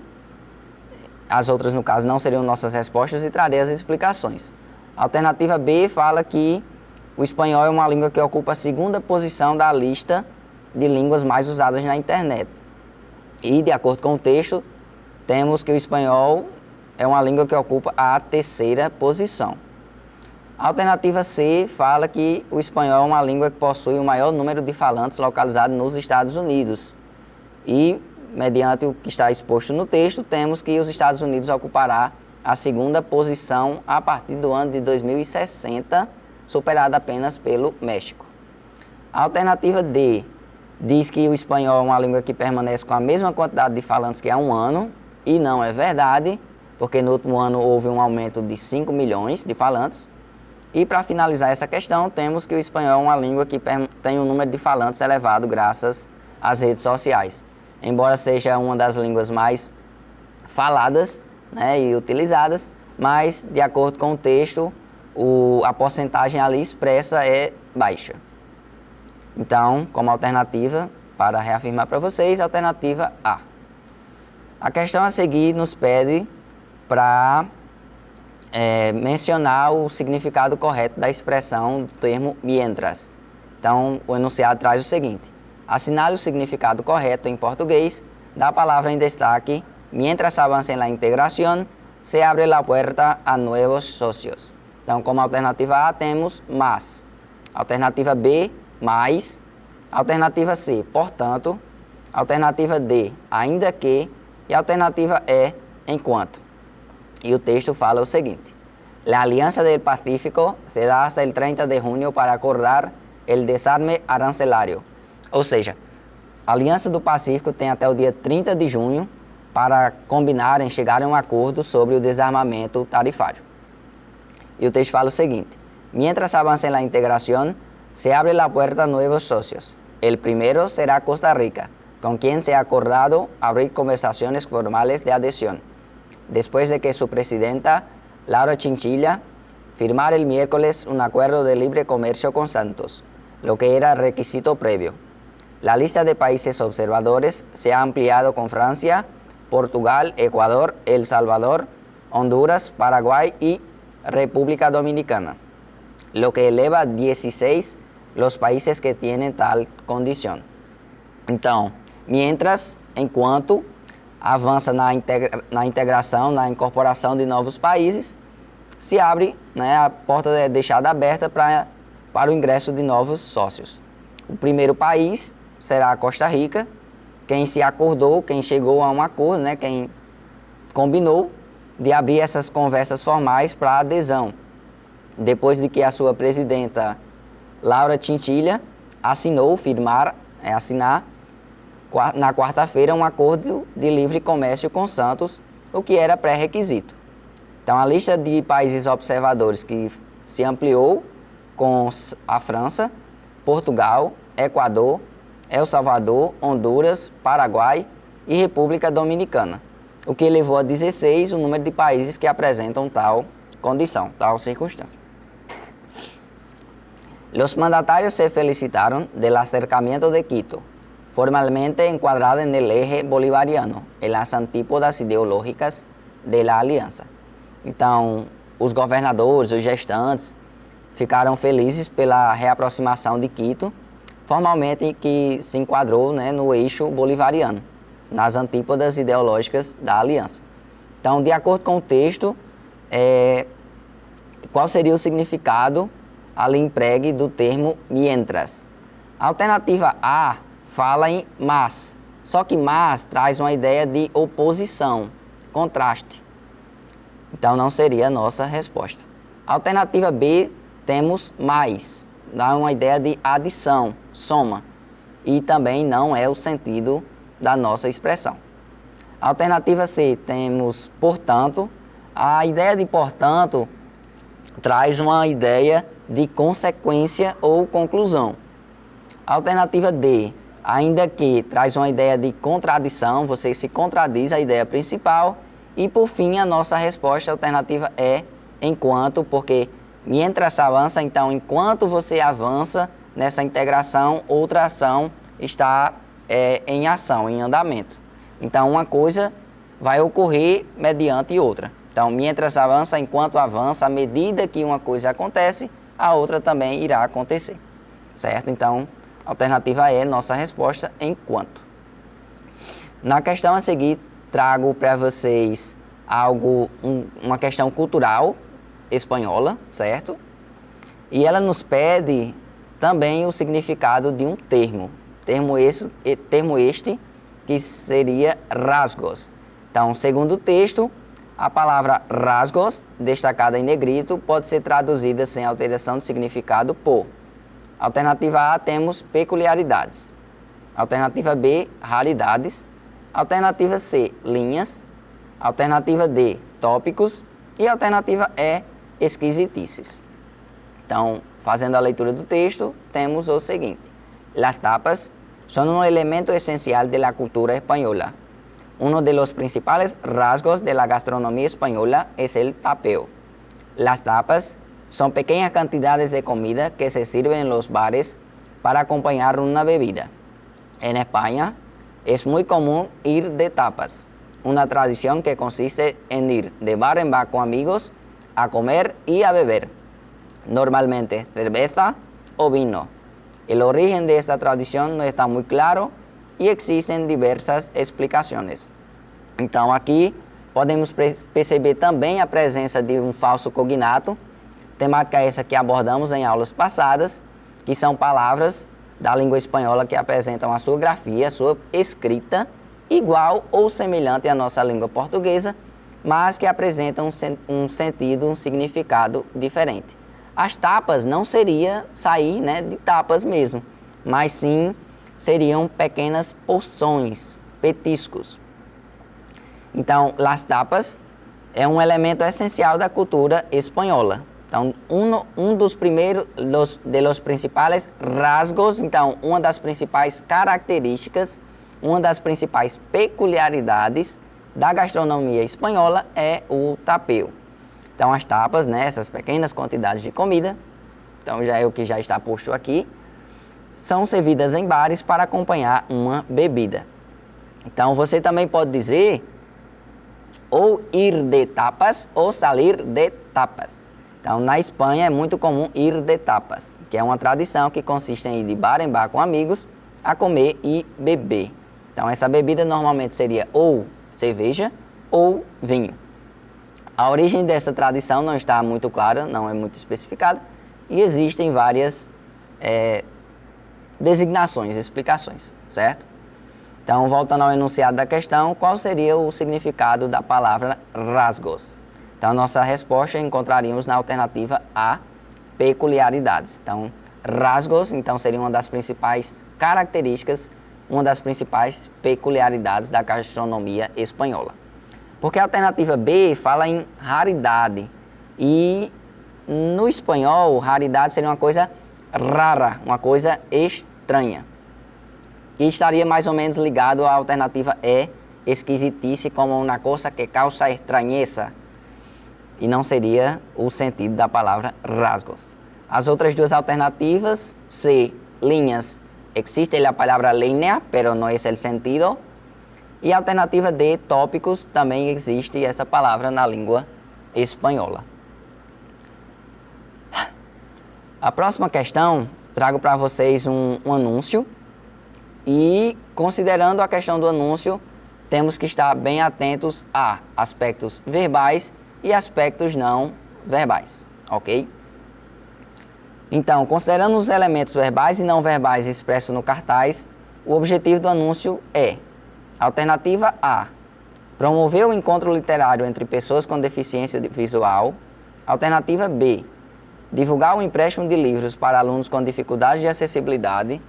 as outras no caso não seriam nossas respostas e trarei as explicações. A alternativa B fala que o espanhol é uma língua que ocupa a segunda posição da lista de línguas mais usadas na internet. E, de acordo com o texto, temos que o espanhol é uma língua que ocupa a terceira posição. A alternativa C fala que o espanhol é uma língua que possui o maior número de falantes localizado nos Estados Unidos. E, mediante o que está exposto no texto, temos que os Estados Unidos ocupará a segunda posição a partir do ano de 2060, superada apenas pelo México. A alternativa D diz que o espanhol é uma língua que permanece com a mesma quantidade de falantes que há um ano, e não é verdade, porque no último ano houve um aumento de 5 milhões de falantes. E para finalizar essa questão, temos que o espanhol é uma língua que tem um número de falantes elevado graças às redes sociais. Embora seja uma das línguas mais faladas, né, e utilizadas, mas de acordo com o texto, a porcentagem ali expressa é baixa. Então, como alternativa, para reafirmar para vocês, a alternativa A. A questão a seguir nos pede para mencionar o significado correto da expressão do termo mientras. Então, o enunciado traz o seguinte: assinale o significado correto em português da palavra em destaque: mientras avanza en la integración, se abre la puerta a nuevos socios. Então, como alternativa A, temos mas. Alternativa B, mais. Alternativa C, portanto. Alternativa D, ainda que. E alternativa E, enquanto. Y el texto fala o seguinte: la Alianza del Pacífico se da hasta el 30 de junio para acordar el desarme arancelario. Ou seja, a Aliança do Pacífico tem até o dia 30 de junho para combinarem, chegarem a um acordo sobre o desarmamento tarifário. Y el texto fala o seguinte: mientras avanza en la integración, se abre la puerta a nuevos socios. El primero será Costa Rica, con quien se ha acordado abrir conversaciones formales de adhesión, después de que su presidenta, Laura Chinchilla, firmara el miércoles un acuerdo de libre comercio con Santos, lo que era requisito previo. La lista de países observadores se ha ampliado con Francia, Portugal, Ecuador, El Salvador, Honduras, Paraguay y República Dominicana, lo que eleva a 16 los países que tienen tal condición. Então, mientras, enquanto, avança na integração, na incorporação de novos países, se abre, né, a porta é deixada aberta para o ingresso de novos sócios. O primeiro país será a Costa Rica, quem se acordou, quem chegou a um acordo, né, quem combinou de abrir essas conversas formais para adesão, depois de que a sua presidenta, Laura Chinchilla, assinar, na quarta-feira, um acordo de livre comércio com Santos, o que era pré-requisito. Então, a lista de países observadores que se ampliou com a França, Portugal, Equador, El Salvador, Honduras, Paraguai e República Dominicana, o que elevou a 16 o número de países que apresentam tal condição, tal circunstância. Los mandatarios se felicitaron del acercamiento de Quito, formalmente encuadrada en el eje bolivariano, en las antípodas ideológicas de la aliança. Então, os governadores, os gestantes, ficaram felizes pela reaproximação de Quito, formalmente que se enquadrou, né, no eixo bolivariano, nas antípodas ideológicas da aliança. Então, de acordo com o texto, qual seria o significado ali empregue do termo mientras? A alternativa A fala em mas, só que mas traz uma ideia de oposição, contraste. Então não seria a nossa resposta. A alternativa B, temos mais, dá uma ideia de adição, soma, e também não é o sentido da nossa expressão. A alternativa C, temos portanto. A ideia de portanto traz uma ideia de consequência ou conclusão. A alternativa D, ainda que, traz uma ideia de contradição, você se contradiz a ideia principal. E por fim, a nossa resposta alternativa é enquanto, porque mientras avança, então enquanto você avança nessa integração, outra ação está em ação, em andamento. Então uma coisa vai ocorrer mediante outra. Então, mientras avança, enquanto avança, à medida que uma coisa acontece, a outra também irá acontecer, certo? Então, a alternativa E é nossa resposta enquanto. Na questão a seguir, trago para vocês uma questão cultural espanhola, certo? E ela nos pede também o significado de um termo este que seria rasgos. Então, segundo o texto, a palavra rasgos, destacada em negrito, pode ser traduzida sem alteração de significado por: alternativa A, temos peculiaridades. Alternativa B, raridades. Alternativa C, linhas. Alternativa D, tópicos. E alternativa E, esquisitices. Então, fazendo a leitura do texto, temos o seguinte: las tapas son un elemento esencial de la cultura española. Uno de los principales rasgos de la gastronomía española es el tapeo. Las tapas son pequeñas cantidades de comida que se sirven en los bares para acompañar una bebida. En España es muy común ir de tapas, una tradición que consiste en ir de bar en bar con amigos a comer y a beber, normalmente cerveza o vino. El origen de esta tradición no está muy claro e existem diversas explicações. Então aqui podemos perceber também a presença de um falso cognato, temática essa que abordamos em aulas passadas, que são palavras da língua espanhola que apresentam a sua grafia, a sua escrita, igual ou semelhante à nossa língua portuguesa, mas que apresentam um sentido, um significado diferente. As tapas não seria sair, de tapas mesmo, mas sim seriam pequenas porções, petiscos. Então, las tapas é um elemento essencial da cultura espanhola. Então, de los principais rasgos, então, uma das principais características, uma das principais peculiaridades da gastronomia espanhola é o tapeo. Então, as tapas, essas pequenas quantidades de comida, então já é o que já está posto aqui, são servidas em bares para acompanhar uma bebida. Então, você também pode dizer ou ir de tapas ou salir de tapas. Então, na Espanha é muito comum ir de tapas, que é uma tradição que consiste em ir de bar em bar com amigos a comer e beber. Então, essa bebida normalmente seria ou cerveja ou vinho. A origem dessa tradição não está muito clara, não é muito especificada, e existem várias designações, explicações, certo? Então, voltando ao enunciado da questão, qual seria o significado da palavra rasgos? Então, nossa resposta encontraríamos na alternativa A, peculiaridades. Então, rasgos, seria uma das principais características, uma das principais peculiaridades da gastronomia espanhola. Porque a alternativa B fala em raridade e no espanhol, raridade seria uma coisa rara, uma coisa estranha. E estaria mais ou menos ligado à alternativa E, esquisitice, como uma coisa que causa estranheza. E não seria o sentido da palavra rasgos. As outras duas alternativas, C, linhas, existe a palavra línea, pero no es el sentido. E a alternativa D, tópicos, também existe essa palavra na língua espanhola. A próxima questão, trago para vocês um anúncio. E, considerando a questão do anúncio, temos que estar bem atentos a aspectos verbais e aspectos não verbais, ok? Então, considerando os elementos verbais e não verbais expressos no cartaz, o objetivo do anúncio é: alternativa A, promover o encontro literário entre pessoas com deficiência visual. Alternativa B, divulgar o empréstimo de livros para alunos com dificuldades de acessibilidade.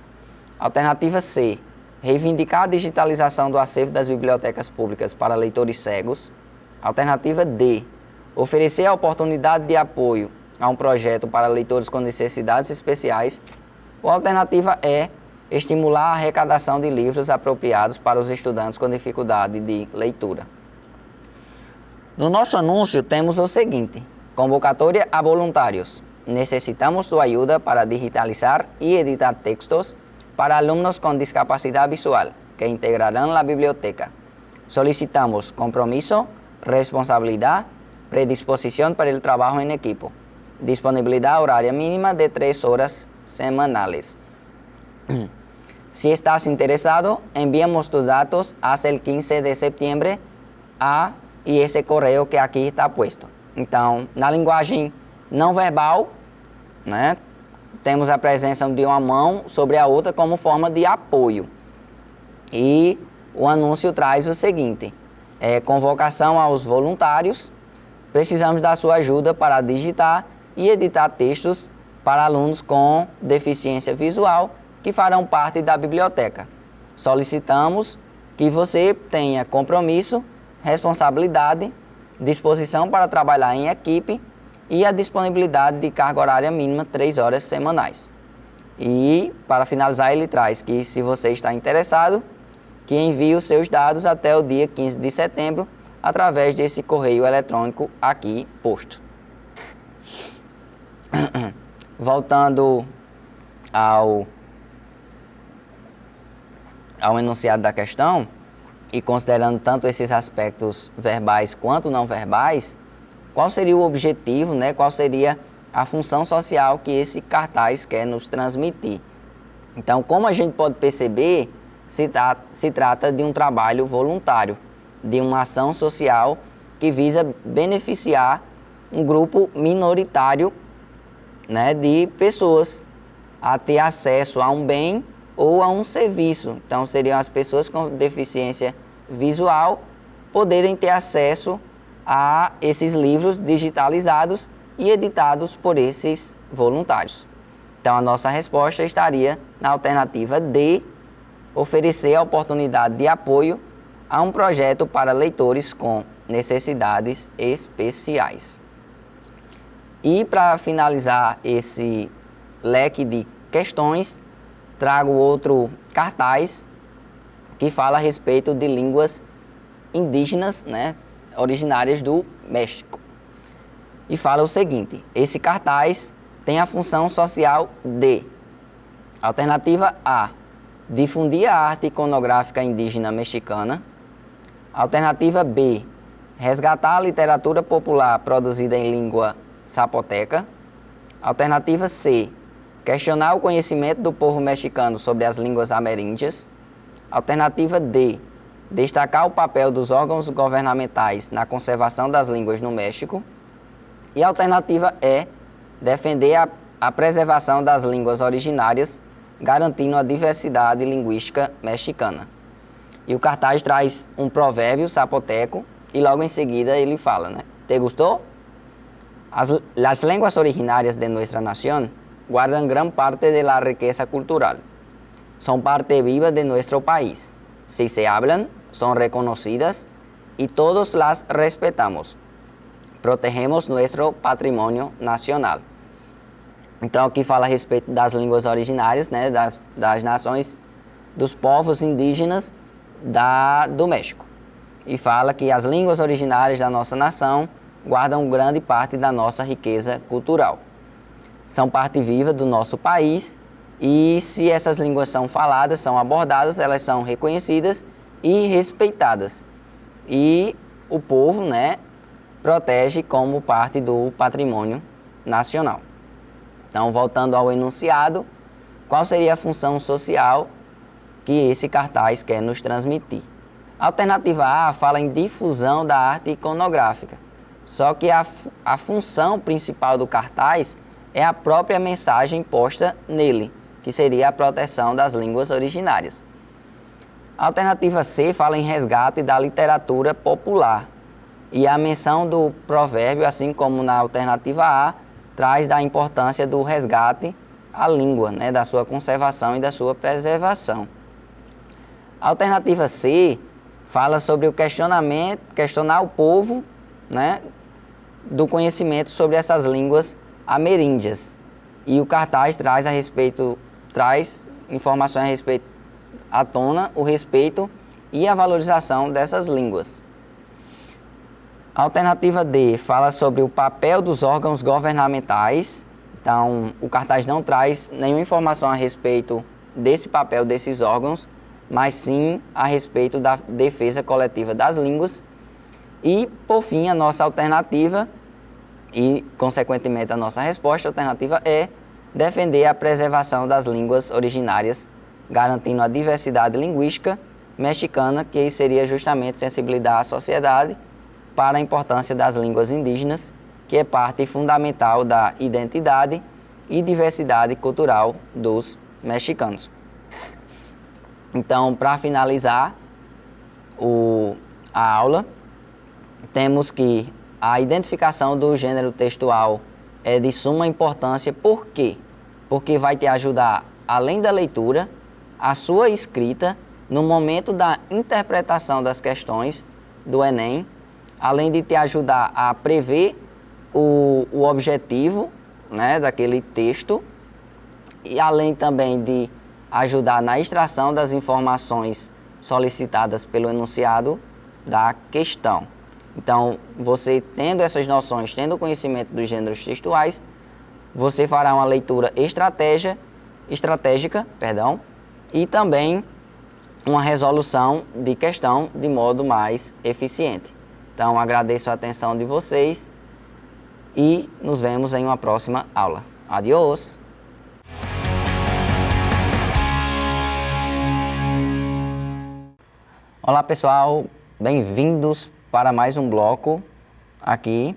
Alternativa C, reivindicar a digitalização do acervo das bibliotecas públicas para leitores cegos. Alternativa D, oferecer a oportunidade de apoio a um projeto para leitores com necessidades especiais. Ou alternativa E, estimular a arrecadação de livros apropriados para os estudantes com dificuldade de leitura. No nosso anúncio temos o seguinte: convocatória a voluntários. Necesitamos tu ayuda para digitalizar y editar textos para alumnos con discapacidad visual que integrarán la biblioteca. Solicitamos compromiso, responsabilidad, predisposición para el trabajo en equipo. Disponibilidad horaria mínima de 3 horas semanales. Si estás interesado, enviamos tus datos hasta el 15 de septiembre e esse correio que aqui está posto. Então, na linguagem não verbal, né, temos a presença de uma mão sobre a outra como forma de apoio. E o anúncio traz o seguinte: convocação aos voluntários. Precisamos da sua ajuda para digitar e editar textos para alunos com deficiência visual que farão parte da biblioteca. Solicitamos que você tenha compromisso, responsabilidade, disposição para trabalhar em equipe e a disponibilidade de carga horária mínima 3 horas semanais. E, para finalizar, ele traz que, se você está interessado, que envie os seus dados até o dia 15 de setembro através desse correio eletrônico aqui posto. Voltando ao enunciado da questão, e considerando tanto esses aspectos verbais quanto não verbais, qual seria o objetivo, né? Qual seria a função social que esse cartaz quer nos transmitir? Então, como a gente pode perceber, se trata de um trabalho voluntário, de uma ação social que visa beneficiar um grupo minoritário, né, de pessoas a ter acesso a um bem ou a um serviço. Então, seriam as pessoas com deficiência visual poderem ter acesso a esses livros digitalizados e editados por esses voluntários. Então, a nossa resposta estaria na alternativa D, oferecer a oportunidade de apoio a um projeto para leitores com necessidades especiais. E para finalizar esse leque de questões, trago outro cartaz que fala a respeito de línguas indígenas, né, originárias do México. E fala o seguinte: esse cartaz tem a função social de: alternativa A, difundir a arte iconográfica indígena mexicana. Alternativa B, resgatar a literatura popular produzida em língua zapoteca. Alternativa C, questionar o conhecimento do povo mexicano sobre as línguas ameríndias. Alternativa D, destacar o papel dos órgãos governamentais na conservação das línguas no México. E a alternativa E, defender a preservação das línguas originárias, garantindo a diversidade linguística mexicana. E o cartaz traz um provérbio zapoteco e logo em seguida ele fala, né? ¿Te gustó? Las lenguas originarias de nuestra nación guardan gran parte de la riqueza cultural. Son parte viva de nuestro país. Si se hablan, son reconocidas y todos las respetamos. Protegemos nuestro patrimonio nacional. Então, aqui fala a respeito das línguas originárias, né, das nações, dos povos indígenas do México. E fala que as línguas originárias da nossa nação guardam grande parte da nossa riqueza cultural. São parte viva do nosso país e, se essas línguas são faladas, são abordadas, elas são reconhecidas e respeitadas. E o povo, né, protege como parte do patrimônio nacional. Então, voltando ao enunciado, qual seria a função social que esse cartaz quer nos transmitir? A alternativa A fala em difusão da arte iconográfica, só que a função principal do cartaz é a própria mensagem posta nele, que seria a proteção das línguas originárias. A alternativa C fala em resgate da literatura popular, e a menção do provérbio, assim como na alternativa A, traz da importância do resgate à língua, né, da sua conservação e da sua preservação. A alternativa C fala sobre o questionar o povo, né, do conhecimento sobre essas línguas ameríndias. E o cartaz traz informações a respeito, à tona, o respeito e a valorização dessas línguas. A alternativa D fala sobre o papel dos órgãos governamentais. Então, o cartaz não traz nenhuma informação a respeito desse papel desses órgãos, mas sim a respeito da defesa coletiva das línguas. E, por fim, a nossa alternativa E, consequentemente, a nossa resposta alternativa é defender a preservação das línguas originárias, garantindo a diversidade linguística mexicana, que seria justamente sensibilizar a sociedade para a importância das línguas indígenas, que é parte fundamental da identidade e diversidade cultural dos mexicanos. Então, para finalizar a aula, temos que a identificação do gênero textual é de suma importância. Por quê? Porque vai te ajudar, além da leitura, a sua escrita no momento da interpretação das questões do Enem, além de te ajudar a prever o objetivo, né, daquele texto, e além também de ajudar na extração das informações solicitadas pelo enunciado da questão. Então, você tendo essas noções, tendo conhecimento dos gêneros textuais, você fará uma leitura estratégica, e também uma resolução de questão de modo mais eficiente. Então, agradeço a atenção de vocês e nos vemos em uma próxima aula. Adiós! Olá pessoal, bem-vindos para mais um bloco aqui.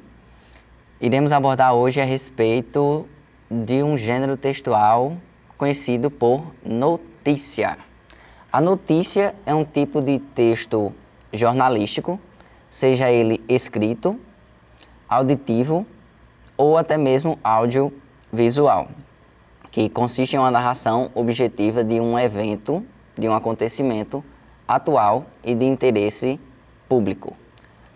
Iremos abordar hoje a respeito de um gênero textual conhecido por notícia. A notícia é um tipo de texto jornalístico, seja ele escrito, auditivo ou até mesmo audiovisual, que consiste em uma narração objetiva de um evento, de um acontecimento atual e de interesse público.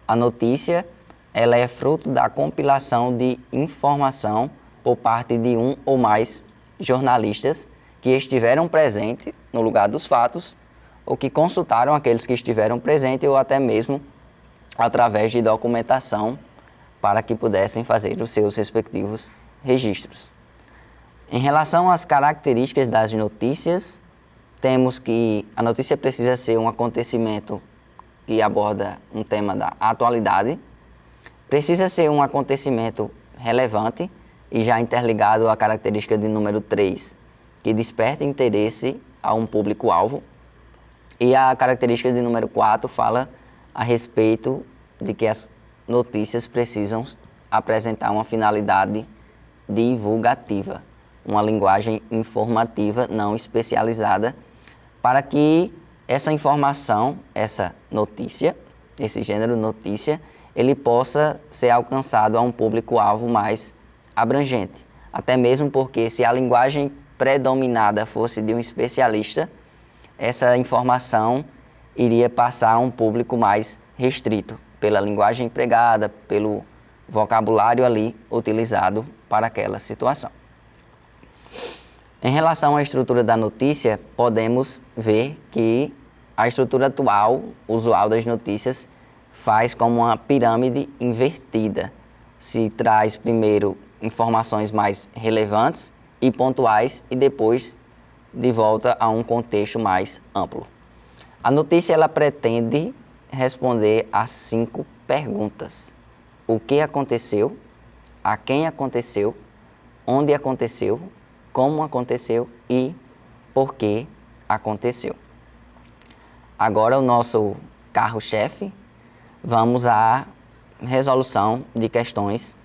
A notícia, ela é fruto da compilação de informação por parte de um ou mais jornalistas que estiveram presentes no lugar dos fatos ou que consultaram aqueles que estiveram presentes ou até mesmo através de documentação para que pudessem fazer os seus respectivos registros. Em relação às características das notícias, temos que a notícia precisa ser um acontecimento que aborda um tema da atualidade, precisa ser um acontecimento relevante e já interligado à característica de número 3, que desperta interesse a um público-alvo, e a característica de número 4 fala a respeito de que as notícias precisam apresentar uma finalidade divulgativa, uma linguagem informativa não especializada, para que essa informação, essa notícia, esse gênero notícia, ele possa ser alcançado a um público-alvo mais abrangente. Até mesmo porque se a linguagem predominada fosse de um especialista, essa informação iria passar a um público mais restrito, pela linguagem empregada, pelo vocabulário ali utilizado para aquela situação. Em relação à estrutura da notícia, podemos ver que a estrutura atual, usual das notícias, faz como uma pirâmide invertida. Se traz primeiro informações mais relevantes e pontuais e depois de volta a um contexto mais amplo. A notícia ela pretende responder a 5 perguntas. O que aconteceu? A quem aconteceu? Onde aconteceu? Como aconteceu e por que aconteceu. Agora o nosso carro-chefe, vamos à resolução de questões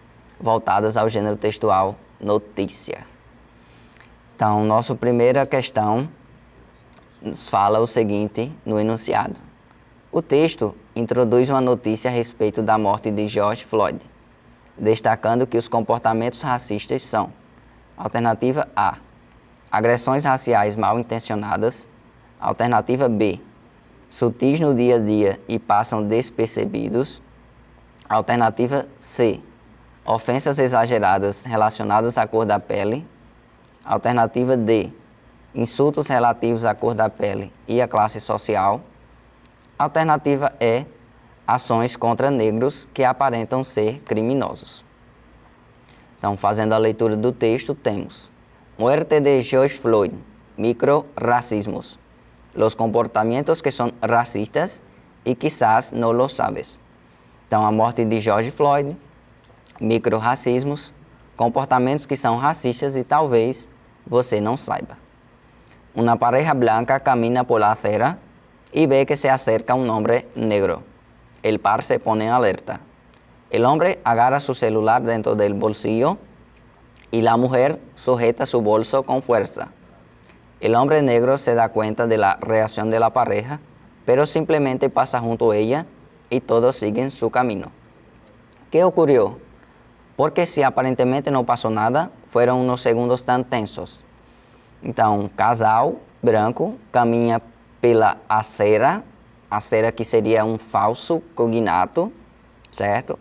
voltadas ao gênero textual notícia. Então, nossa primeira questão nos fala o seguinte no enunciado. O texto introduz uma notícia a respeito da morte de George Floyd, destacando que os comportamentos racistas são: alternativa A, agressões raciais mal intencionadas; alternativa B, sutis no dia a dia e passam despercebidos; alternativa C, ofensas exageradas relacionadas à cor da pele; alternativa D, insultos relativos à cor da pele e à classe social; alternativa E, ações contra negros que aparentam ser criminosos. Então, fazendo a leitura do texto, temos: muerte de George Floyd, microracismos, los comportamientos que son racistas y quizás no lo sabes. Então, a morte de George Floyd, micro-racismos, comportamentos que são racistas e talvez você não saiba. Una pareja blanca camina por la acera y ve que se acerca un hombre negro. El par se pone en alerta. El hombre agarra su celular dentro del bolsillo y la mujer sujeta su bolso con fuerza. El hombre negro se da cuenta de la reacción de la pareja, pero simplemente pasa junto a ella y todos siguen su camino. ¿Qué ocurrió? Porque si aparentemente no pasó nada, fueron unos segundos tan tensos. Então, um casal branco caminha pela acera que seria um falso cognato, certo?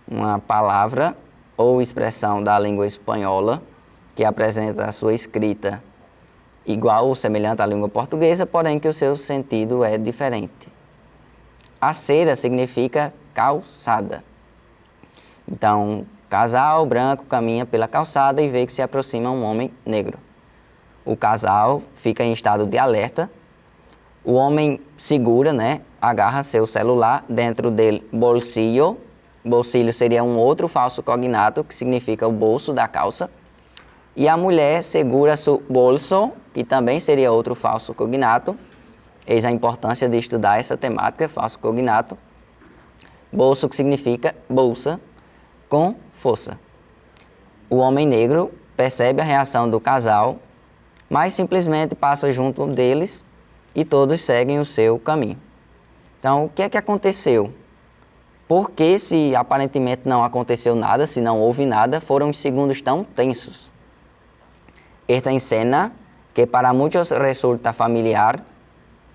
Uma palavra ou expressão da língua espanhola que apresenta a sua escrita igual ou semelhante à língua portuguesa, porém que o seu sentido é diferente. Acera significa calçada. Então, casal branco caminha pela calçada e vê que se aproxima um homem negro. O casal fica em estado de alerta. O homem segura, agarra seu celular dentro do bolsillo. Bolsillo seria um outro falso cognato, que significa o bolso da calça. E a mulher segura seu bolso, que também seria outro falso cognato. Eis a importância de estudar essa temática, falso cognato. Bolso, que significa bolsa, com força. O homem negro percebe a reação do casal, mas simplesmente passa junto deles e todos seguem o seu caminho. Então, o que é que aconteceu? Porque se aparentemente não aconteceu nada, se não houve nada, foram os segundos tão tensos. Esta escena, que para muitos resulta familiar,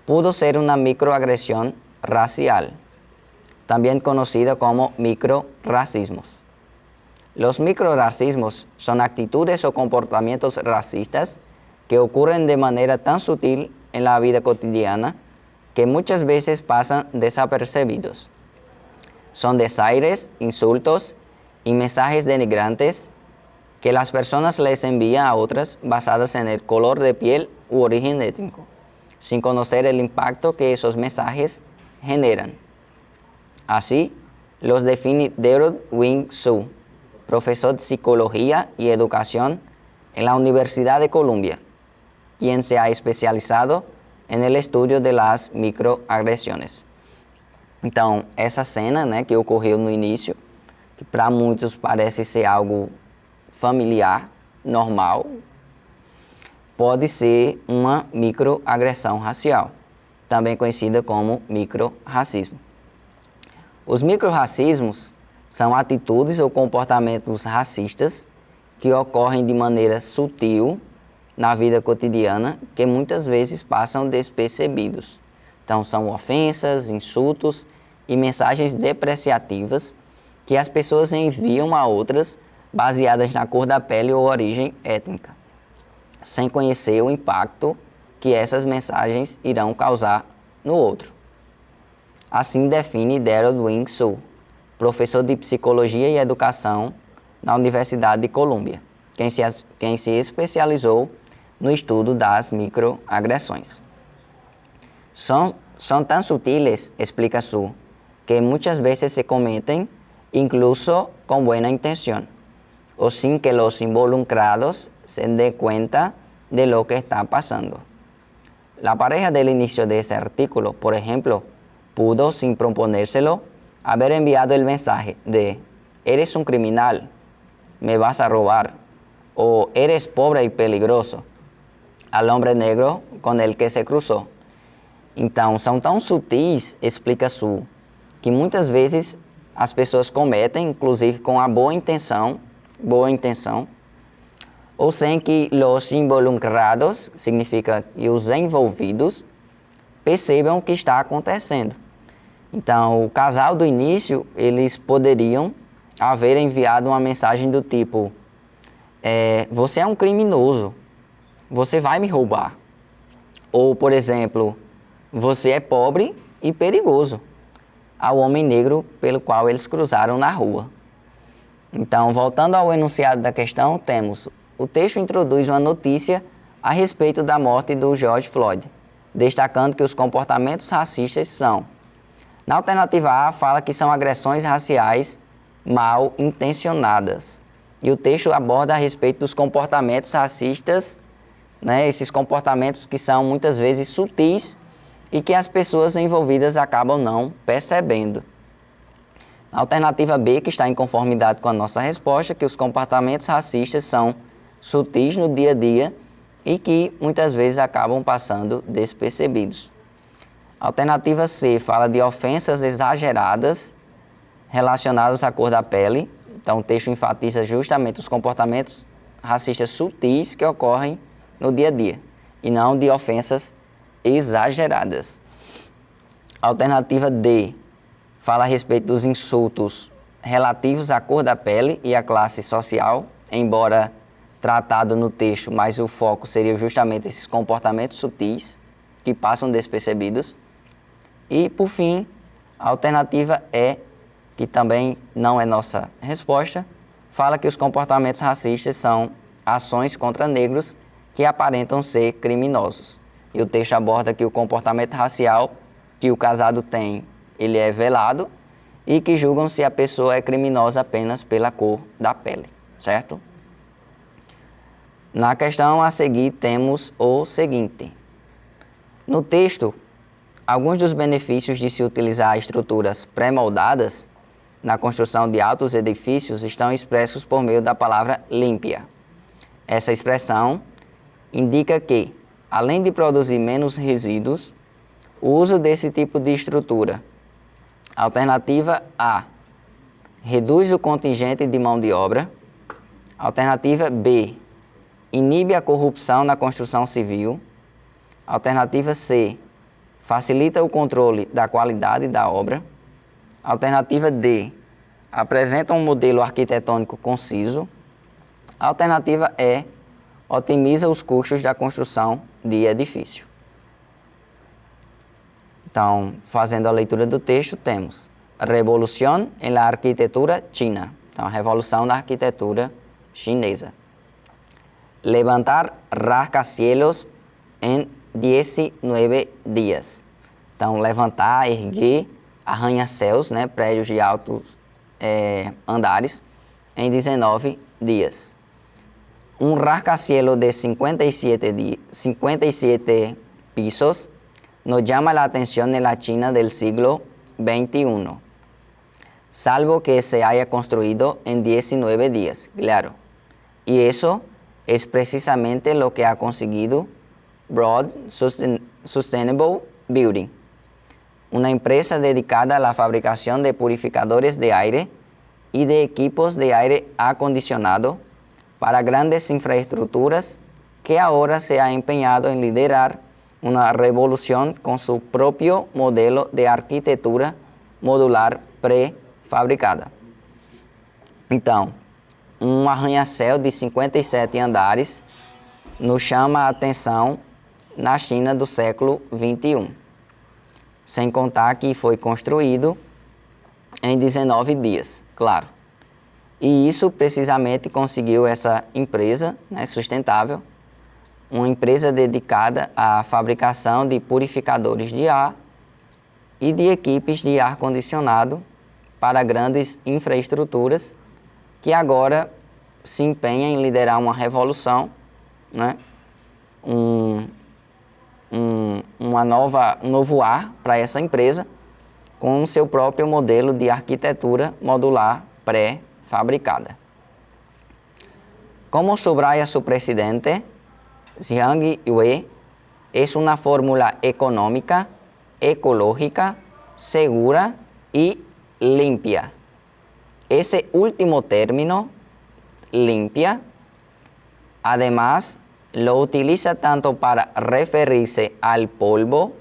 pudo ser uma microagressão racial, também conhecida como microracismos. Los microracismos son actitudes o comportamientos racistas que ocurren de manera tan sutil en la vida cotidiana que muchas veces pasan desapercibidos. Son desaires, insultos y mensajes denigrantes que las personas les envían a otras basadas en el color de piel u origen étnico, sin conocer el impacto que esos mensajes generan. Así los define Daryl Wing Su, profesor de Psicología y Educación en la Universidad de Columbia, quien se ha especializado en el estudio de las microagresiones. Então, essa cena, que ocorreu no início, que para muitos parece ser algo familiar, normal, pode ser uma microagressão racial, também conhecida como microracismo. Os microracismos são atitudes ou comportamentos racistas que ocorrem de maneira sutil na vida cotidiana, que muitas vezes passam despercebidos. Então, são ofensas, insultos e mensagens depreciativas que as pessoas enviam a outras baseadas na cor da pele ou origem étnica, sem conhecer o impacto que essas mensagens irão causar no outro. Assim define Daryl Wing Su, professor de Psicologia e Educação na Universidade de Colômbia, quem se especializou no estudo das microagressões. Son tan sutiles, explica Su, que muchas veces se cometen incluso con buena intención, o sin que los involucrados se den cuenta de lo que está pasando. La pareja del inicio de ese artículo, por ejemplo, pudo, sin proponérselo, haber enviado el mensaje de «eres un criminal, me vas a robar» o «eres pobre y peligroso» al hombre negro com el que se cruzou. Então, são tão sutis, explica Su, que muitas vezes as pessoas cometem, inclusive com a boa intenção, ou sem que os involucrados, significa que os envolvidos, percebam o que está acontecendo. Então, o casal do início, eles poderiam haver enviado uma mensagem do tipo você é um criminoso, você vai me roubar. Ou, por exemplo, você é pobre e perigoso, ao homem negro pelo qual eles cruzaram na rua. Então, voltando ao enunciado da questão, temos: o texto introduz uma notícia a respeito da morte do George Floyd, destacando que os comportamentos racistas são. Na alternativa A, fala que são agressões raciais mal intencionadas. E o texto aborda a respeito dos comportamentos racistas, né, esses comportamentos que são muitas vezes sutis e que as pessoas envolvidas acabam não percebendo. A alternativa B, que está em conformidade com a nossa resposta, que os comportamentos racistas são sutis no dia a dia e que muitas vezes acabam passando despercebidos. A alternativa C fala de ofensas exageradas relacionadas à cor da pele. Então o texto enfatiza justamente os comportamentos racistas sutis que ocorrem no dia a dia e não de ofensas exageradas. A alternativa D fala a respeito dos insultos relativos à cor da pele e à classe social, embora tratado no texto, mas o foco seria justamente esses comportamentos sutis que passam despercebidos. E, por fim, a alternativa E, que também não é nossa resposta, fala que os comportamentos racistas são ações contra negros que aparentam ser criminosos. E o texto aborda que o comportamento racial que o casado tem, ele é velado e que julgam se a pessoa é criminosa apenas pela cor da pele, certo? Na questão a seguir temos o seguinte. No texto, alguns dos benefícios de se utilizar estruturas pré-moldadas na construção de altos edifícios estão expressos por meio da palavra límpia. Essa expressão indica que, além de produzir menos resíduos, o uso desse tipo de estrutura, alternativa A, reduz o contingente de mão de obra. Alternativa B, inibe a corrupção na construção civil. Alternativa C, facilita o controle da qualidade da obra. Alternativa D, apresenta um modelo arquitetônico conciso. Alternativa E, otimiza os custos da construção de edifício. Então, fazendo a leitura do texto, temos Revolução em la arquitetura china. Então, a revolução da arquitetura chinesa. Levantar rascacielos em 19 dias. Então, levantar, erguer arranha-céus, né, prédios de altos andares, em 19 dias. Un rascacielos de 57 pisos nos llama la atención en la China del siglo XXI, salvo que se haya construido en 19 días, claro. Y eso es precisamente lo que ha conseguido Broad Sustainable Building, una empresa dedicada a la fabricación de purificadores de aire y de equipos de aire acondicionado para grandes infraestructuras que ahora se ha empeñado en liderar una revolución con su propio modelo de arquitetura modular pré-fabricada. Então, um arranha-céu de 57 andares nos chama a atenção na China do século XXI, sem contar que foi construído em 19 dias, claro. E isso precisamente conseguiu essa empresa, né, sustentável, uma empresa dedicada à fabricação de purificadores de ar e de equipes de ar-condicionado para grandes infraestruturas, que agora se empenha em liderar uma revolução, né, um novo ar para essa empresa, com o seu próprio modelo de arquitetura modular pré-fabricada. Como subraya su presidente, Zhang Yue, es una fórmula económica, ecológica, segura y limpia. Ese último término, limpia, además lo utiliza tanto para referirse al polvo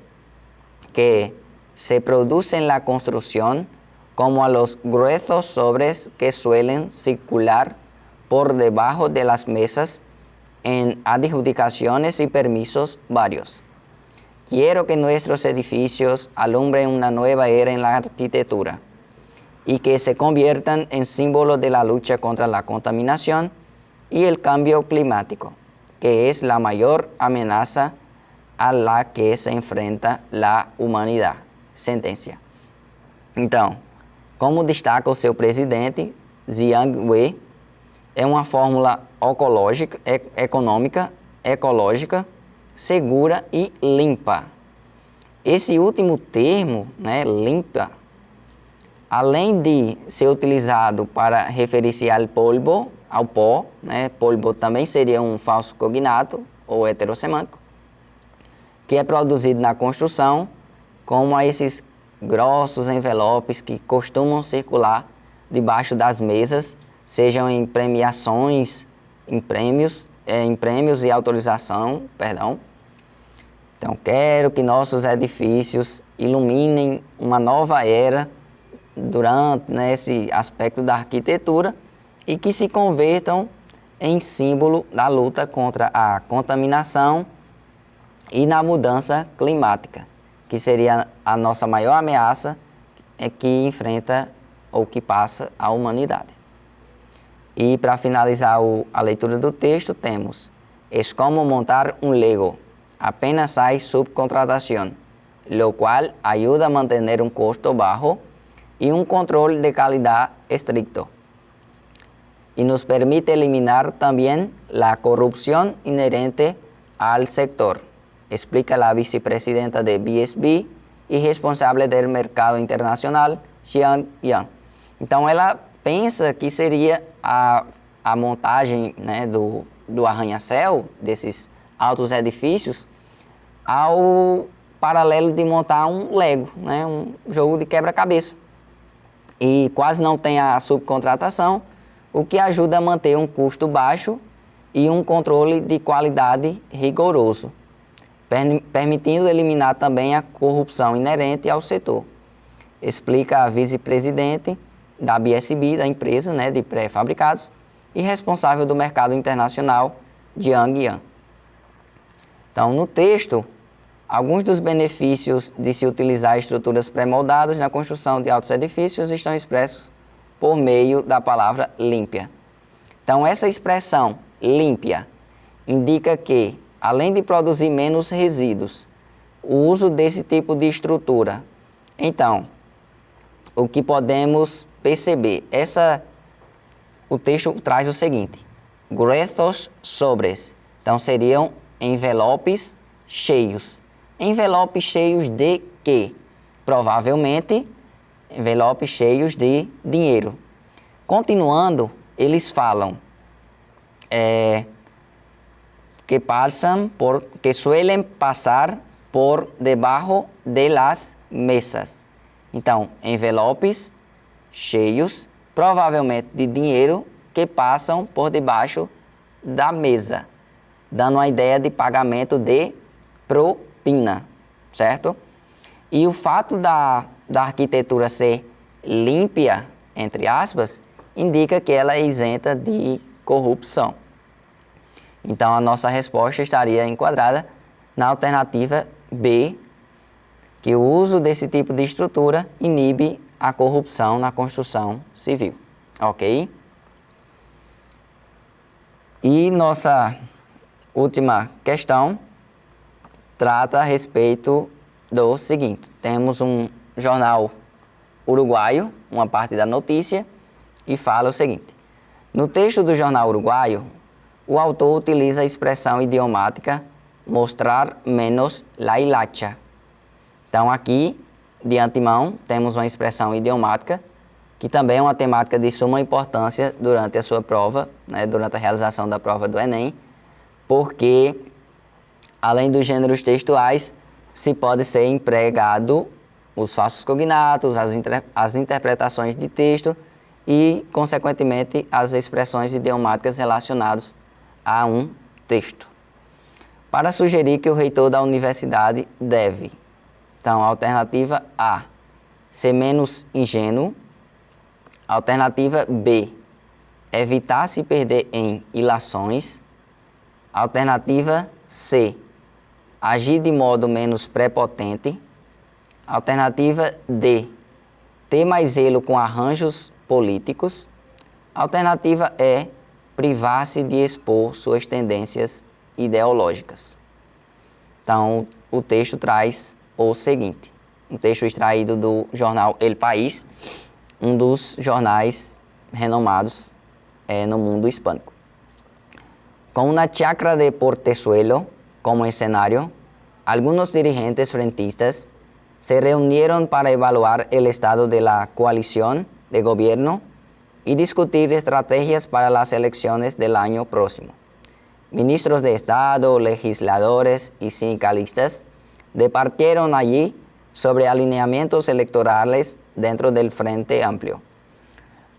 que se produce en la construcción como a los gruesos sobres que suelen circular por debajo de las mesas en adjudicaciones y permisos varios. Quiero que nuestros edificios alumbren una nueva era en la arquitectura y que se conviertan en símbolos de la lucha contra la contaminación y el cambio climático, que es la mayor amenaza a la que se enfrenta la humanidad. Sentencia. Então, Como destaca o seu presidente, Zhang Wei, é uma fórmula econômica, ecológica, segura e limpa. Esse último termo, né, limpa, além de ser utilizado para referir-se ao pó, né, polvo também seria um falso cognato ou heterossemântico, que é produzido na construção, como a esses grossos envelopes que costumam circular debaixo das mesas, sejam em premiações, em prêmios e autorização, perdão. Então, quero que nossos edifícios iluminem uma nova era durante, né, esse aspecto da arquitetura e que se convertam em símbolo da luta contra a contaminação e na mudança climática, que seria a nossa maior ameaça que enfrenta ou que passa a humanidade. E para finalizar a leitura do texto, temos: es como montar un Lego, apenas hay subcontratación, lo cual ayuda a mantener un costo bajo y un control de calidad estricto. Y nos permite eliminar también la corrupción inherente al sector, explica la vicepresidenta de BSB e responsável do mercado internacional, Xiang Yang. Então, ela pensa que seria a montagem, né, do arranha-céu, desses altos edifícios, ao paralelo de montar um Lego, né, um jogo de quebra-cabeça. E quase não tem a subcontratação, o que ajuda a manter um custo baixo e um controle de qualidade rigoroso, permitindo eliminar também a corrupção inerente ao setor, explica a vice-presidente da BSB, da empresa, né, de pré-fabricados, e responsável do mercado internacional, Jiang Yan. Então, no texto, alguns dos benefícios de se utilizar estruturas pré-moldadas na construção de altos edifícios estão expressos por meio da palavra límpia. Então, essa expressão límpia indica que, além de produzir menos resíduos, o uso desse tipo de estrutura. Então, o que podemos perceber, o texto traz o seguinte: gruesos sobres. Então, seriam envelopes cheios. Envelopes cheios de quê? Provavelmente, envelopes cheios de dinheiro. Continuando, eles falam que suelen pasar por debajo de las mesas. Então, envelopes cheios, provavelmente de dinheiro, que passam por debaixo da mesa, dando a ideia de pagamento de propina, certo? E o fato da arquitetura ser límpia, entre aspas, indica que ela é isenta de corrupção. Então, a nossa resposta estaria enquadrada na alternativa B, que o uso desse tipo de estrutura inibe a corrupção na construção civil, ok? E nossa última questão trata a respeito do seguinte: temos um jornal uruguaio, uma parte da notícia, e fala o seguinte: no texto do jornal uruguaio, o autor utiliza a expressão idiomática mostrar menos la hilacha. Então, aqui, de antemão, temos uma expressão idiomática, que também é uma temática de suma importância durante a sua prova, né, durante a realização da prova do Enem, porque, além dos gêneros textuais, se pode ser empregado os falsos cognatos, as interpretações de texto e, consequentemente, as expressões idiomáticas relacionadas a um texto, para sugerir que o reitor da universidade deve. Então, alternativa A, ser menos ingênuo. Alternativa B, evitar se perder em ilações. Alternativa C, agir de modo menos prepotente. Alternativa D, ter mais zelo com arranjos políticos. Alternativa E, privar-se de expor suas tendências ideológicas. Então, o texto traz o seguinte: um texto extraído do jornal El País, um dos jornais renomados no mundo hispânico. Con una chacra de Portezuelo como escenario, algunos dirigentes frentistas se reunieron para evaluar el estado de la coalición de gobierno y discutir estrategias para las elecciones del año próximo. Ministros de Estado, legisladores y sindicalistas departieron allí sobre alineamientos electorales dentro del Frente Amplio.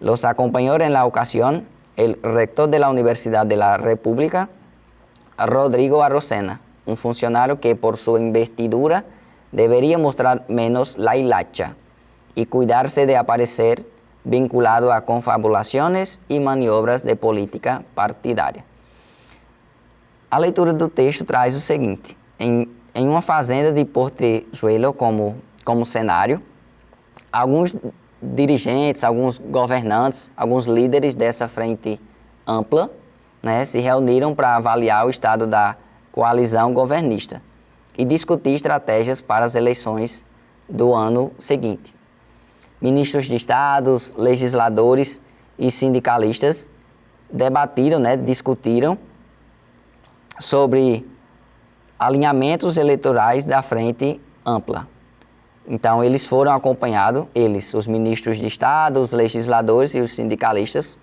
Los acompañó en la ocasión el rector de la Universidad de la República, Rodrigo Arocena, un funcionario que por su investidura debería mostrar menos la hilacha y cuidarse de aparecer vinculado a confabulações e maniobras de política partidária. A leitura do texto traz o seguinte: em uma fazenda de Portezuelo como cenário, alguns dirigentes, alguns governantes, alguns líderes dessa frente ampla, se reuniram para avaliar o estado da coalizão governista e discutir estratégias para as eleições do ano seguinte. Ministros de estados, legisladores e sindicalistas debatiram, discutiram sobre alinhamentos eleitorais da frente ampla. Então, eles foram acompanhados, os ministros de estado, os legisladores e os sindicalistas,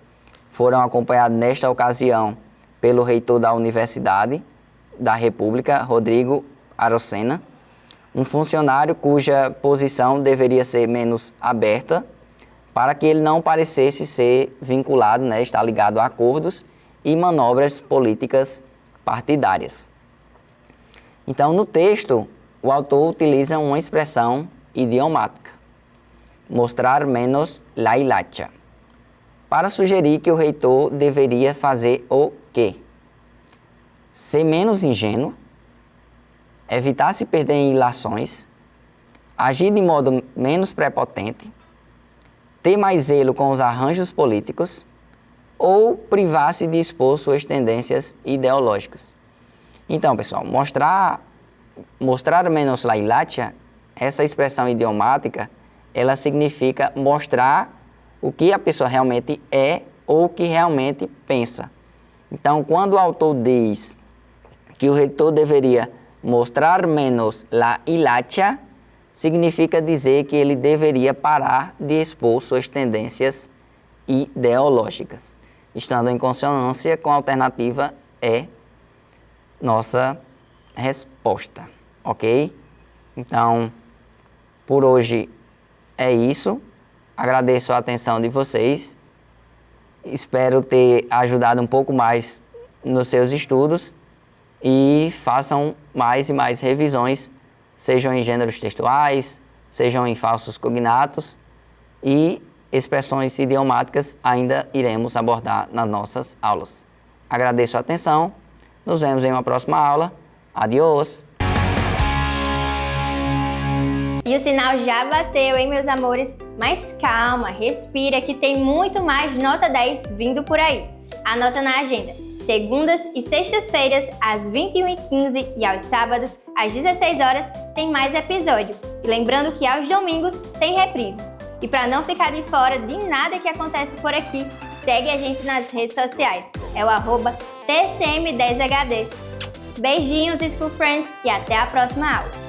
foram acompanhados nesta ocasião pelo reitor da Universidade da República, Rodrigo Arocena, um funcionário cuja posição deveria ser menos aberta, para que ele não parecesse ser vinculado, estar ligado a acordos e manobras políticas partidárias. Então, no texto, o autor utiliza uma expressão idiomática, mostrar menos la hilacha, para sugerir que o reitor deveria fazer o quê? Ser menos ingênuo, evitar se perder em ilações, agir de modo menos prepotente, ter mais zelo com os arranjos políticos ou privar-se de expor suas tendências ideológicas. Então, pessoal, mostrar menos la hilacha, essa expressão idiomática, ela significa mostrar o que a pessoa realmente é ou o que realmente pensa. Então, quando o autor diz que o reitor deveria mostrar menos la hilacha, significa dizer que ele deveria parar de expor suas tendências ideológicas, estando em consonância com a alternativa E, nossa resposta, ok? Então, por hoje é isso. Agradeço a atenção de vocês. Espero ter ajudado um pouco mais nos seus estudos e façam mais e mais revisões, sejam em gêneros textuais, sejam em falsos cognatos e expressões idiomáticas ainda iremos abordar nas nossas aulas. Agradeço a atenção, nos vemos em uma próxima aula. Adiós! E o sinal já bateu, hein, meus amores? Mas calma, respira que tem muito mais nota 10 vindo por aí. Anota na agenda. Segundas e sextas-feiras, às 21h15 e aos sábados, às 16 horas, tem mais episódio. E lembrando que aos domingos tem reprise. E para não ficar de fora de nada que acontece por aqui, segue a gente nas redes sociais. É o @TCM10HD. Beijinhos, School Friends, e até a próxima aula.